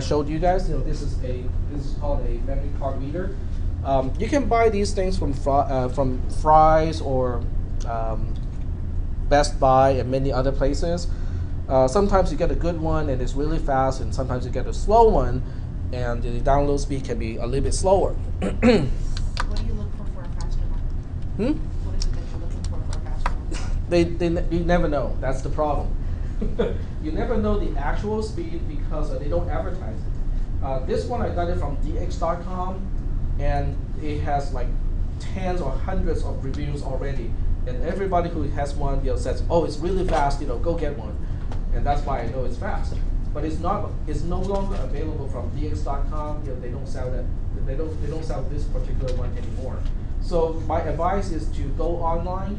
showed you guys. This is called a memory card reader. You can buy these things from Fry's or Best Buy and many other places. Sometimes you get a good one and it's really fast, and sometimes you get a slow one and the download speed can be a little bit slower. What do you look for a faster one? What is it that you're looking for a faster one? You never know. That's the problem. You never know the actual speed because they don't advertise it. This one I got it from dx.com, and it has like tens or hundreds of reviews already. And everybody who has one, says, "Oh, it's really fast. Go get one." And that's why I know it's fast. But it's not. It's no longer available from dx.com. They don't sell that. They don't sell this particular one anymore. So my advice is to go online.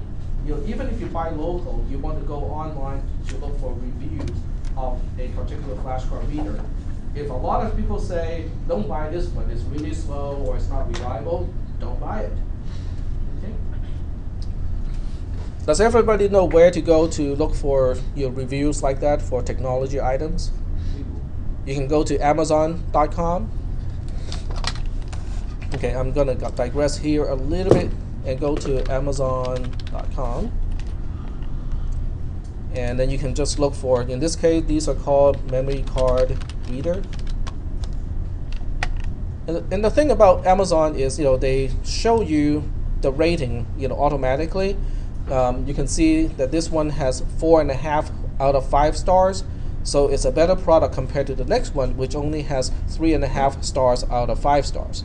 Even if you buy local, you want to go online to look for reviews of a particular flashcard reader. If a lot of people say, "Don't buy this one, it's really slow or it's not reliable," don't buy it. Okay? Does everybody know where to go to look for reviews like that for technology items? You can go to Amazon.com. Okay, I'm gonna digress here a little bit and go to Amazon.com. And then you can just look for, in this case, these are called memory card reader. And the thing about Amazon is, they show you the rating, automatically. You can see that this one has 4.5 out of 5 stars. So it's a better product compared to the next one, which only has 3.5 stars out of 5 stars.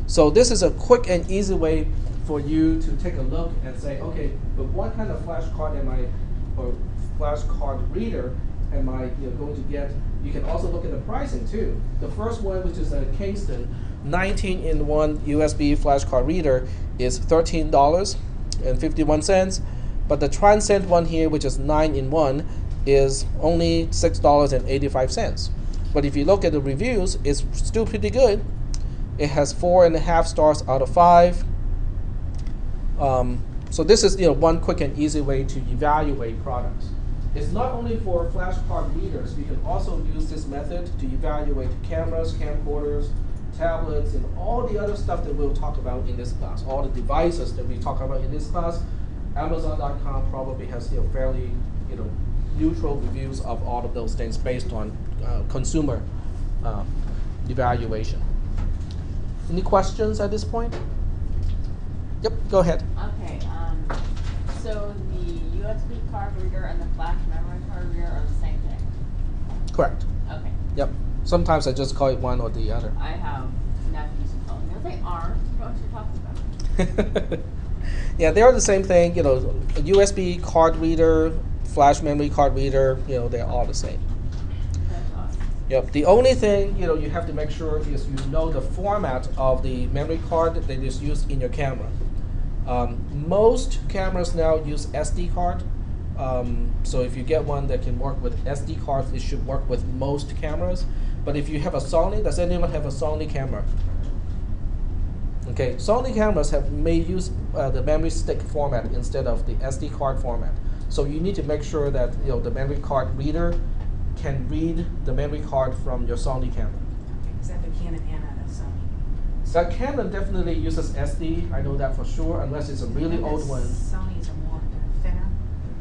So this is a quick and easy way for you to take a look and say, okay, but what kind of flashcard or flashcard reader am I going to get? You can also look at the pricing too. The first one, which is a Kingston 19-in-1 USB flashcard reader, is $13.51. But the Transcend one here, which is 9-in-1, is only $6.85. But if you look at the reviews, it's still pretty good. It has 4.5 stars out of 5. So this is one quick and easy way to evaluate products. It's not only for flashcard readers. You can also use this method to evaluate cameras, camcorders, tablets, and all the other stuff that we'll talk about in this class. All the devices that we talk about in this class. Amazon.com probably has fairly neutral reviews of all of those things based on consumer evaluation. Any questions at this point? Yep, go ahead. Okay, so the USB card reader and the flash memory card reader are the same thing? Correct. Okay. Yep. Sometimes I just call it one or the other. I have nephews who call me. No, they aren't. You know what you're talking about. Yeah, they are the same thing. A USB card reader, flash memory card reader, they're all the same. That's awesome. Yep. The only thing, you have to make sure is the format of the memory card that is used in your camera. Most cameras now use SD card. So if you get one that can work with SD cards, it should work with most cameras. But if you have a Sony, does anyone have a Sony camera? Okay, Sony cameras may use the memory stick format instead of the SD card format. So you need to make sure that the memory card reader can read the memory card from your Sony camera. Is that the Canon and the Sony? So Canon definitely uses SD. I know that for sure, unless it's a really old one. Sony's are more thinner.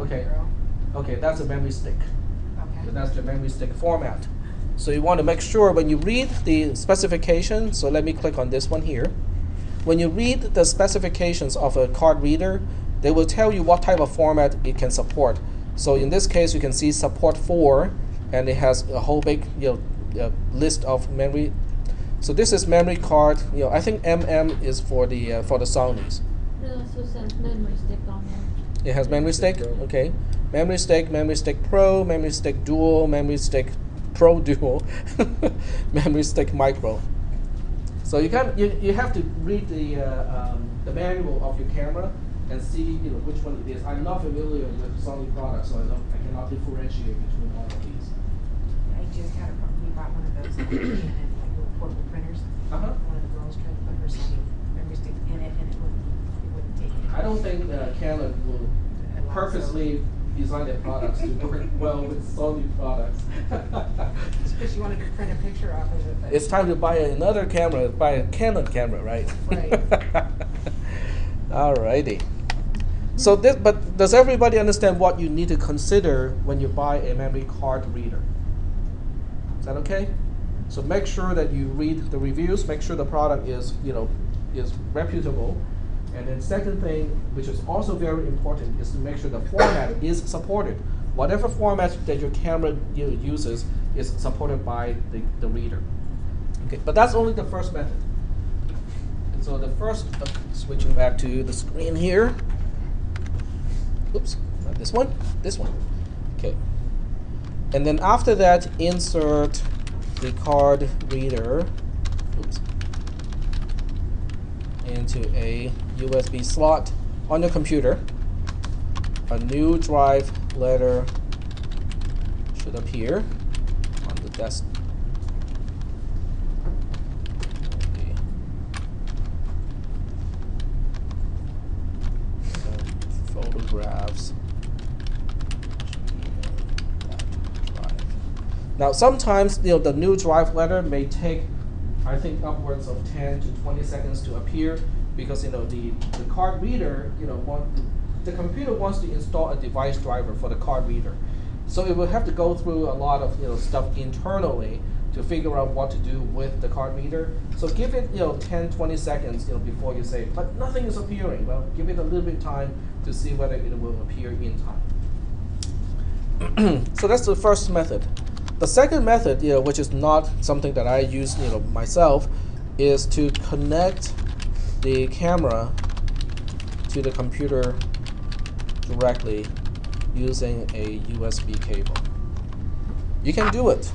Okay. Okay, that's a memory stick. Okay. So that's the memory stick format. So you want to make sure when you read the specifications. So let me click on this one here. When you read the specifications of a card reader, they will tell you what type of format it can support. So in this case, you can see support 4, and it has a whole big list of memory. So this is memory card. I think MM is for the Sonys. It also says memory stick on there. It has memory stick. Okay, memory stick Pro, memory stick Dual, memory stick Pro Dual, memory stick Micro. So you have to read the manual of your camera and see which one it is. I'm not familiar with Sony products, so I cannot differentiate between all of these. I just we bought one of those Canon little portable printers. One of the girls tried to put her Sony memory stick in it, and it wouldn't take it. I don't think Canon will purposely design their products to work well with Sony products. Because you wanted to print a picture off of it. But It's time to buy another camera, buy a Canon camera, right? Right. Alrighty. So this, but does everybody understand what you need to consider when you buy a memory card reader? Is that okay? So make sure that you read the reviews, make sure the product is, is reputable. And then second thing, which is also very important, is to make sure the format is supported. Whatever format that your camera uses is supported by the reader. Okay, but that's only the first method. And so the first, switching back to the screen here. Oops, not this one, this one. Okay. And then after that, insert the card reader, oops, into a USB slot on your computer. A new drive letter should appear on the desk. Photographs. Now sometimes the new drive letter may take, I think, upwards of 10 to 20 seconds to appear because the card reader the computer wants to install a device driver for the card reader, so it will have to go through a lot of stuff internally to figure out what to do with the card reader. So give it 10-20 seconds before you say, but nothing is appearing. Well, give it a little bit of time to see whether it will appear in time. So that's the first method. The second method, which is not something that I use myself, is to connect the camera to the computer directly using a USB cable. You can do it.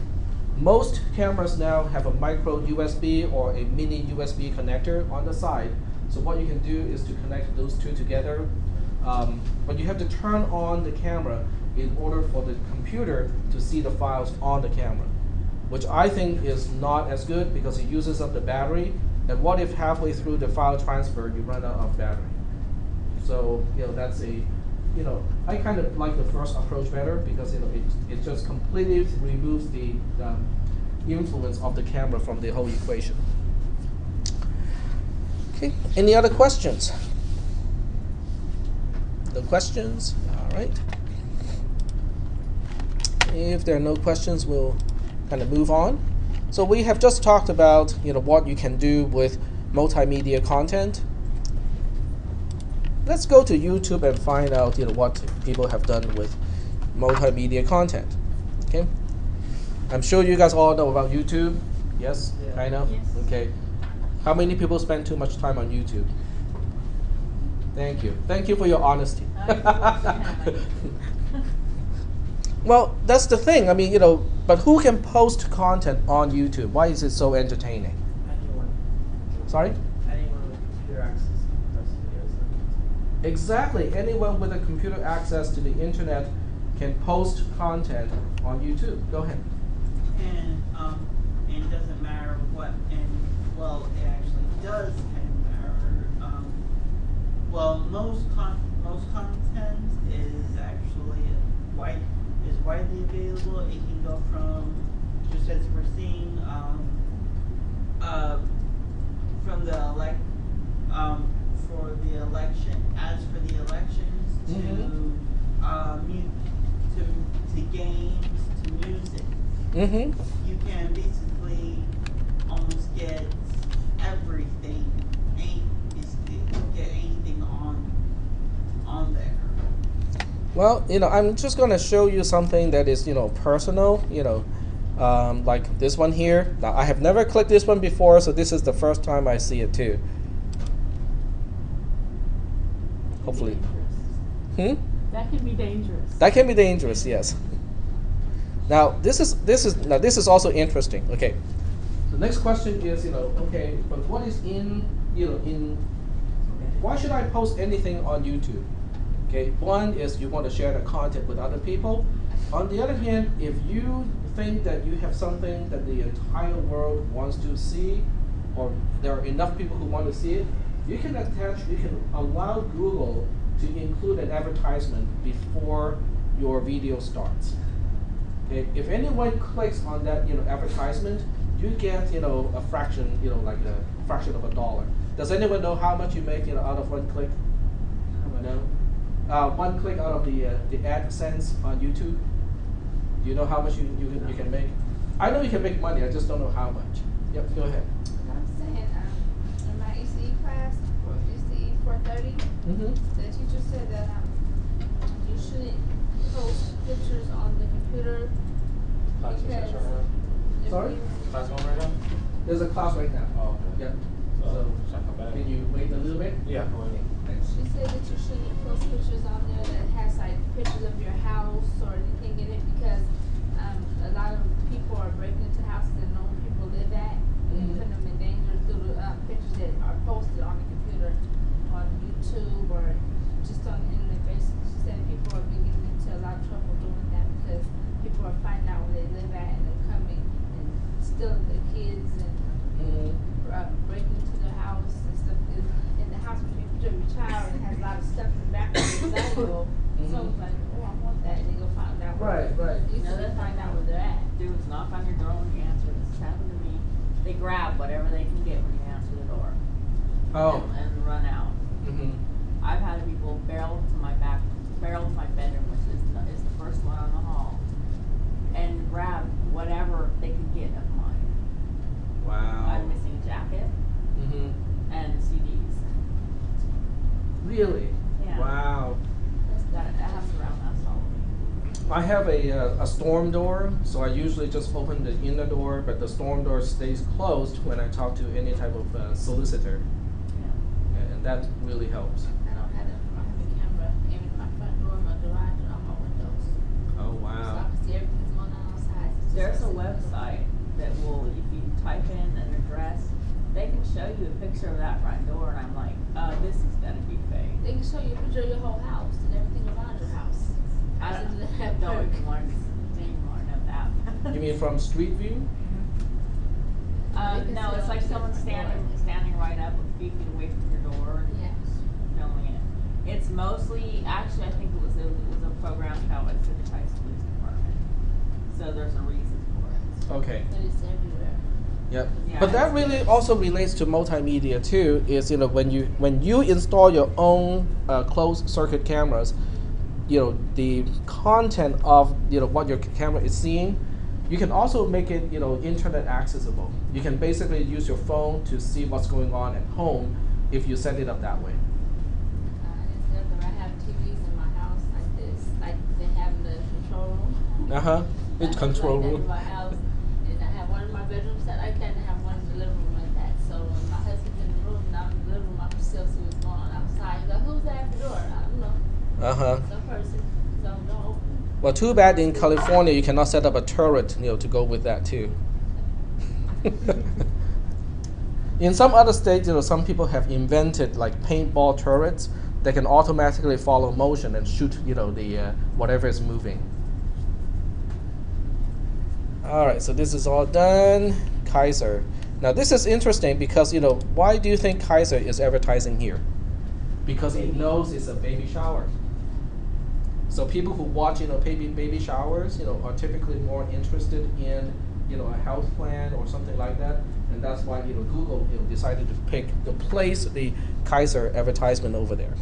Most cameras now have a micro USB or a mini USB connector on the side. So what you can do is to connect those two together. But you have to turn on the camera in order for the computer to see the files on the camera, which I think is not as good because it uses up the battery. And what if halfway through the file transfer you run out of battery? So that's a I kind of like the first approach better because it just completely removes the influence of the camera from the whole equation. Okay, any other questions? No questions? All right. If there are no questions, we'll kind of move on. So we have just talked about what you can do with multimedia content. Let's go to YouTube and find out what people have done with multimedia content. Okay, I'm sure you guys all know about YouTube. Yes, yeah. I know. Yes. Okay, how many people spend too much time on YouTube? Thank you for your honesty. Well, that's the thing. I mean, but who can post content on YouTube? Why is it so entertaining? Anyone. Sorry? Anyone with computer access can post videos. Exactly. Anyone with a computer access to the internet can post content on YouTube. Go ahead. And it doesn't matter what, well, it actually does kind of matter. Well, most content is actually widely available. It can go from, just as we're seeing, from the for the election, as for the elections, to games, to music. You can basically almost get everything. Basically get anything on there. Well, I'm just going to show you something that is, personal, like this one here. Now, I have never clicked this one before, so this is the first time I see it too. Hopefully. That can be dangerous. That can be dangerous, yes. Now, this is also interesting. Okay. The next question is, okay, but what is why should I post anything on YouTube? Okay, one is you want to share the content with other people. On the other hand, if you think that you have something that the entire world wants to see, or there are enough people who want to see it, you can allow Google to include an advertisement before your video starts. Okay, if anyone clicks on that, advertisement, you get, a fraction, like a fraction of $1. Does anyone know how much you make, out of one click? Anyone know? One click out of the AdSense on YouTube. Do you know how much you can make? I know you can make money. I just don't know how much. Yep, go ahead. I'm saying, in my ECE class, or ECE 430, the teacher said that you shouldn't post pictures on the computer because if Sorry? you- Class going right now? There's a class right now. Oh, okay. Yep. So, should I come back? Can you wait a little bit? Yeah, go ahead. Thanks. She said that you shouldn't post pictures on there that has like pictures of your house or anything in it because a lot of people are breaking into houses that no people live at and putting them in danger through the pictures that are posted on the computer, on YouTube or just on the internet. Basically, she said people are being getting into a lot of trouble doing that because people are finding out where they live at and they're coming and stealing their kids and breaking into their house and stuff. Because in the house when you put your child and has a lot of stuff in the back of it's valuable. Someone's like, oh, I want that, and they go find out. Right. You know, they find out where they're at. Dudes knock on your door when you answer. This has happened to me. They grab whatever they can get when you answer the door. Oh. And run out. I've had people barrel to my bedroom, which is the first one on the hall, and grab whatever they could get of mine. Wow. I'm missing a jacket and CDs. Really? Yeah. Wow. That happens around us all week. I have a storm door, so I usually just open the inner door, but the storm door stays closed when I talk to any type of solicitor. Yeah. And that really helps. I don't have that. I have a camera in my front door, my garage, and on my windows. Oh, So I wow. can see everything's going on outside. It's just There's a like- website that will, if you type in an address, they can show you a picture of that front door, and I'm like, this is gonna be fake. They can show you a picture of your whole house and everything around your house. I Houses don't that have know perk. if you want to know that. You mean from Street View? No, it's like someone standing right up a few feet away from your door and Yes. filming it. It's mostly, actually, I think it was a program out at Civic Heights Police Department. So there's a reason for it. Okay. But it's everywhere. Yep. Yeah, But that it's- really also relates to multimedia too. Is when you install your own closed circuit cameras, the content of what your camera is seeing, you can also make it internet accessible. You can basically use your phone to see what's going on at home if you set it up that way. I have TVs in my house like this, like they have in the control room. It's control like that room. in my house, and I have one in my bedroom set like that, and I have one in the living room like that. So when my husband's in the room, and I'm in the living room, I can still see what's going on outside. He's like, who's that at the door? I don't know. Some person. So don't open it. Well, too bad in California you cannot set up a turret, to go with that too. In some other states, some people have invented like paintball turrets that can automatically follow motion and shoot, the whatever is moving. All right, so this is all done. Kaiser. Now this is interesting because why do you think Kaiser is advertising here? Because it knows it's a baby shower. So people who watch baby showers are typically more interested in a health plan or something like that, and that's why Google decided to place the Kaiser advertisement over there.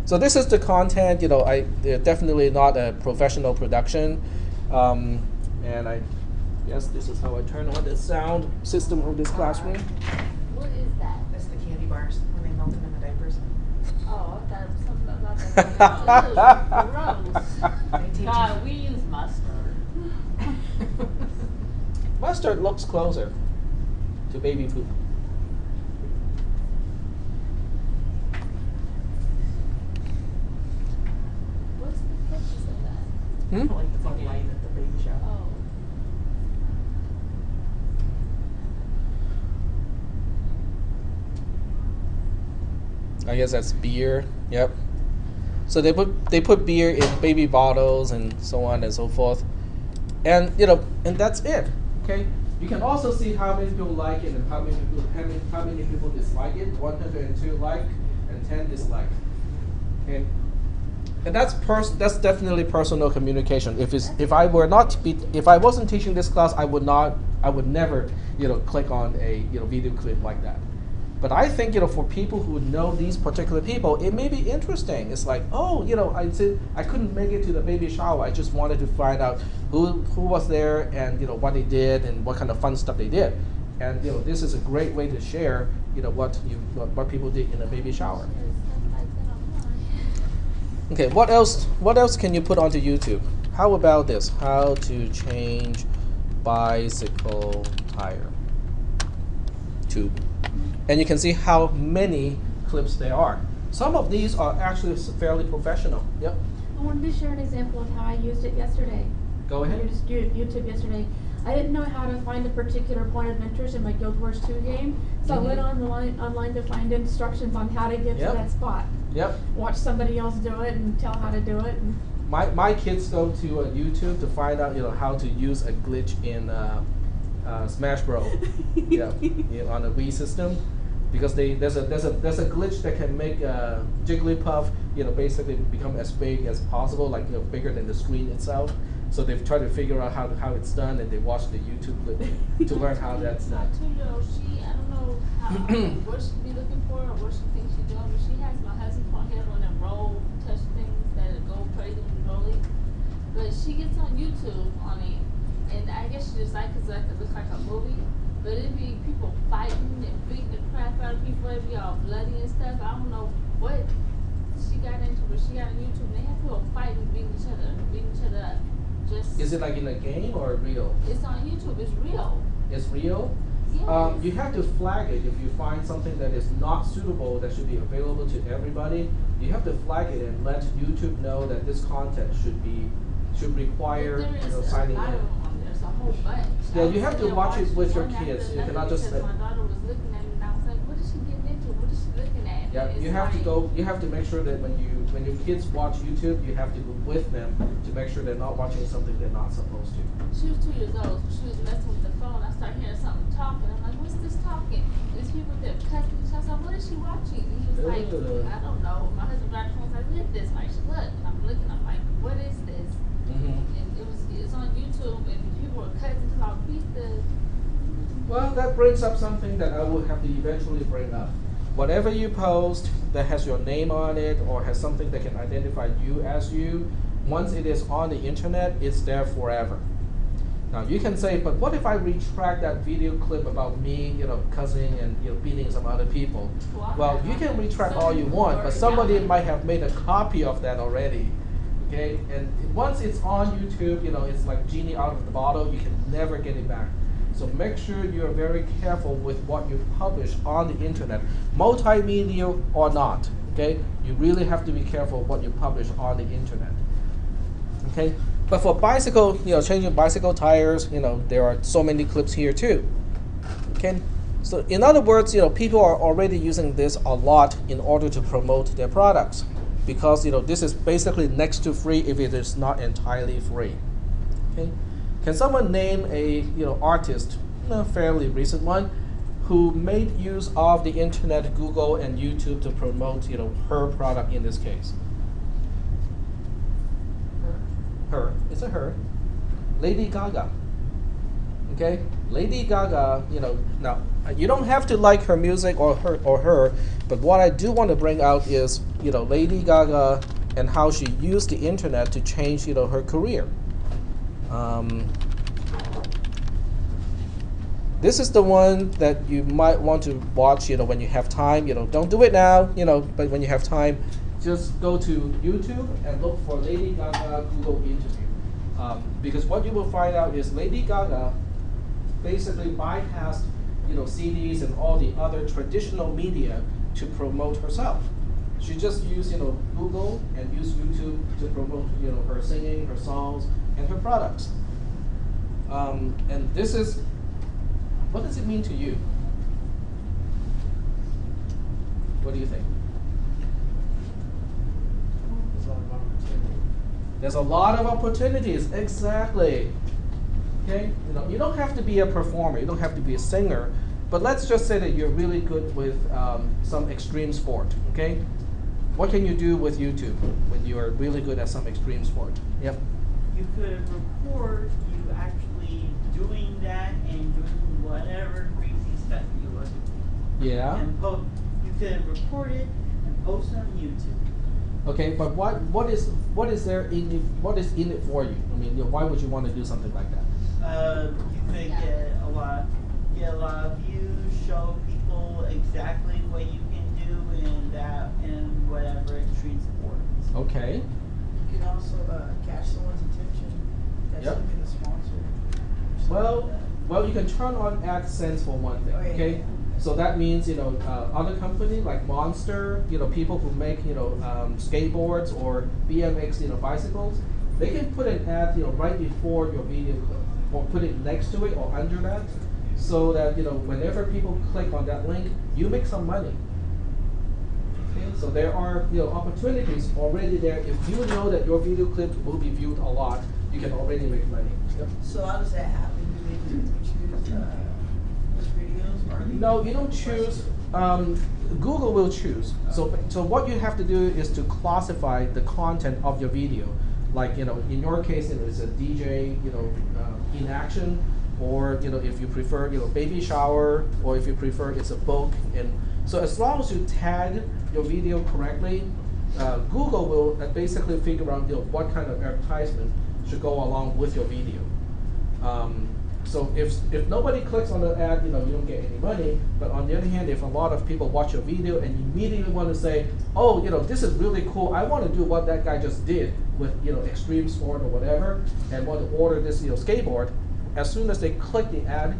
So this is the content. Definitely not a professional production, and I guess this is how I turn on the sound system of this classroom. What is that? That's the candy bars when they melt them in the diapers. Oh, I thought it was something about that. Ew, gross. They teach God, we use mustard. Mustard looks closer to baby poop. What's the purpose of that? Hmm? like it's a light at the baby shower. Oh. I guess that's beer. Yep. So they put beer in baby bottles and so on and so forth, and and that's it. Okay. You can also see how many people like it and how many people dislike it. 102 like and 10 dislike. Okay. And that's definitely personal communication. If I wasn't teaching this class, I would never click on a video clip like that. But I think for people who know these particular people, it may be interesting. It's like, oh, I couldn't make it to the baby shower. I just wanted to find out who was there and what they did and what kind of fun stuff they did. And this is a great way to share what people did in a baby shower. Okay, what else can you put onto YouTube? How about this? How to change bicycle tire tube. And you can see how many clips there are. Some of these are actually fairly professional. Yep. I wanted to share an example of how I used it yesterday. Go ahead. I used YouTube yesterday. I didn't know how to find a particular point of interest in my Guild Wars 2 game, so I went online to find instructions on how to get to that spot. Yep. Watch somebody else do it and tell how to do it. And my kids go to YouTube to find out how to use a glitch in Smash Bros. On the Wii system, because there's a glitch that can make Jigglypuff basically become as big as possible, like bigger than the screen itself. So they've tried to figure out how it's done, and they watch the YouTube clip to learn how that's done. I don't know what she be looking for or what she thinks she's doing, but she has my husband's phone here on them roll touch things that go crazy with rolling. But she gets on YouTube on it, and I guess she just like it looks like a movie. But it'd be people fighting and beating the crap out of people, it'd be all bloody and stuff. I don't know what she got into, but she got on YouTube, and they have people fighting, beating each other up. Is it like in a game or real? It's on YouTube. It's real. It's real? Yes. You have to flag it if you find something that is not suitable that should be available to everybody. You have to flag it and let YouTube know that this content should require signing in. There's a whole bunch. Yeah, you have to watch it with your kids. You cannot just. My daughter was looking at it, and I was like, "What is she getting into? What is she looking at?" Yeah, you have to go. You have to make sure that when your kids watch YouTube, you have to go with them to make sure they're not watching something they're not supposed to. She was 2 years old. She was messing with the phone. I started hearing something talking. I'm like, "What's this talking?" There's people there cussing. So I was like, "What is she watching?" And he was like, "I don't know." My husband got the phone. I was like, "Look at this." Like, look, and I'm looking. I'm like, "What is this?" And it's on YouTube, and people were cussing about pizza. Well, that brings up something that I will have to eventually bring up. Whatever you post that has your name on it or has something that can identify you as you, once it is on the internet, it's there forever. Now you can say, but what if I retract that video clip about me, cussing and beating some other people? Well, you can retract all you want, but somebody might have made a copy of that already. Okay, and once it's on YouTube, it's like genie out of the bottle. You can never get it back. So make sure you're very careful with what you publish on the internet, multimedia or not. Okay, you really have to be careful what you publish on the internet. Okay, but for bicycle, changing bicycle tires, there are so many clips here too. Okay, so in other words, people are already using this a lot in order to promote their products, because this is basically next to free if it is not entirely free. Okay. Can someone name a artist, a fairly recent one, who made use of the internet, Google, and YouTube to promote her product in this case? Her. It's a her. Lady Gaga. Okay, Lady Gaga. Now you don't have to like her music or her, but what I do want to bring out is Lady Gaga and how she used the internet to change her career. This is the one that you might want to watch, when you have time. Don't do it now, but when you have time, just go to YouTube and look for Lady Gaga Google interview. Because what you will find out is Lady Gaga basically bypassed, CDs and all the other traditional media to promote herself. She just used, Google and used YouTube to promote, her singing, her songs, and her products. And this is, what does it mean to you? What do you think? There's a lot of opportunities, exactly. Okay, you don't have to be a performer, you don't have to be a singer, but let's just say that you're really good with some extreme sport, okay? What can you do with YouTube when you are really good at some extreme sport? Yep. You could record you actually doing that and doing whatever crazy stuff you want to do. Yeah. And you could record it and post it on YouTube. Okay, but what is in it for you? I mean, why would you want to do something like that? You could get a lot of views, show people exactly what you can do in whatever extreme sports. Okay. You can also catch someone's attention that's Yep. looking to sponsor. Well, you can turn on AdSense for one thing. Oh, yeah, Okay. yeah. So that means other companies like Monster, people who make skateboards or BMX bicycles, they can put an ad right before your video clip, or put it next to it or under that, so that whenever people click on that link, you make some money. Okay, so there are opportunities already there. If you know that your video clip will be viewed a lot, you can already make money. Yep. So how does that happen? Do they choose which videos are these? No, you don't choose. Google will choose. So what you have to do is to classify the content of your video. Like in your case, it's a DJ, in action, or if you prefer, baby shower, or if you prefer, it's a book. And so as long as you tag your video correctly, Google will basically figure out what kind of advertisement should go along with your video. So if nobody clicks on the ad, you don't get any money. But on the other hand, if a lot of people watch your video and immediately want to say, oh, this is really cool, I want to do what that guy just did with extreme sport or whatever, and want to order this skateboard, as soon as they click the ad,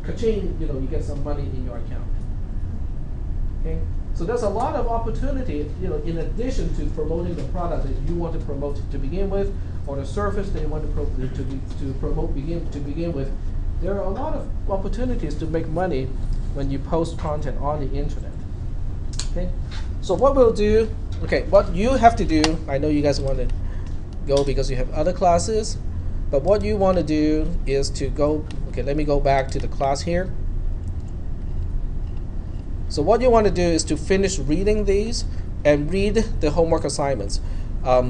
ka-ching, you get some money in your account. Okay. So there's a lot of opportunity, in addition to promoting the product that you want to promote to begin with, or the service that you want to promote to begin with. There are a lot of opportunities to make money when you post content on the internet. Okay. So what we'll do, what you have to do, I know you guys want to go because you have other classes, but what you want to do is to go, let me go back to the class here. So what you want to do is to finish reading these and read the homework assignments.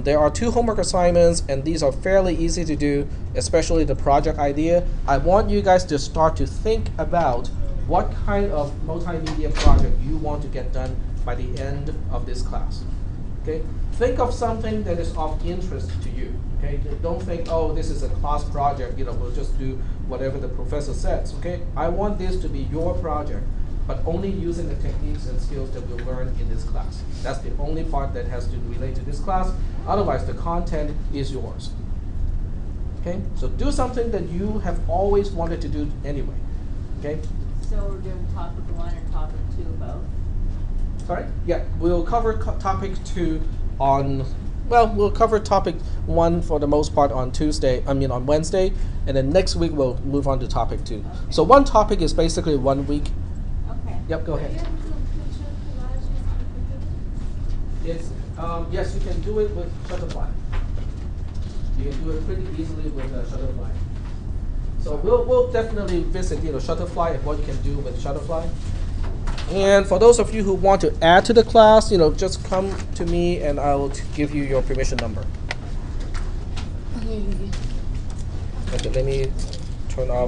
There are 2 homework assignments, and these are fairly easy to do, especially the project idea. I want you guys to start to think about what kind of multimedia project you want to get done by the end of this class. Okay? Think of something that is of interest to you. Okay? Don't think, oh, this is a class project, we'll just do whatever the professor says. Okay? I want this to be your project, but only using the techniques and skills that we'll learn in this class. That's the only part that has to relate to this class. Otherwise, the content is yours. Okay? So do something that you have always wanted to do anyway. Okay? So we're doing topic 1 and topic 2 both? Sorry? Yeah, we'll cover topic 2 on, we'll cover topic 1 for the most part on Wednesday, and then next week we'll move on to topic 2. So one topic is basically 1 week. Yep, go ahead. It's, yes, you can do it with Shutterfly. You can do it pretty easily with Shutterfly. So we'll definitely visit Shutterfly and what you can do with Shutterfly. And for those of you who want to add to the class, just come to me and I will give you your permission number. Okay, let me turn off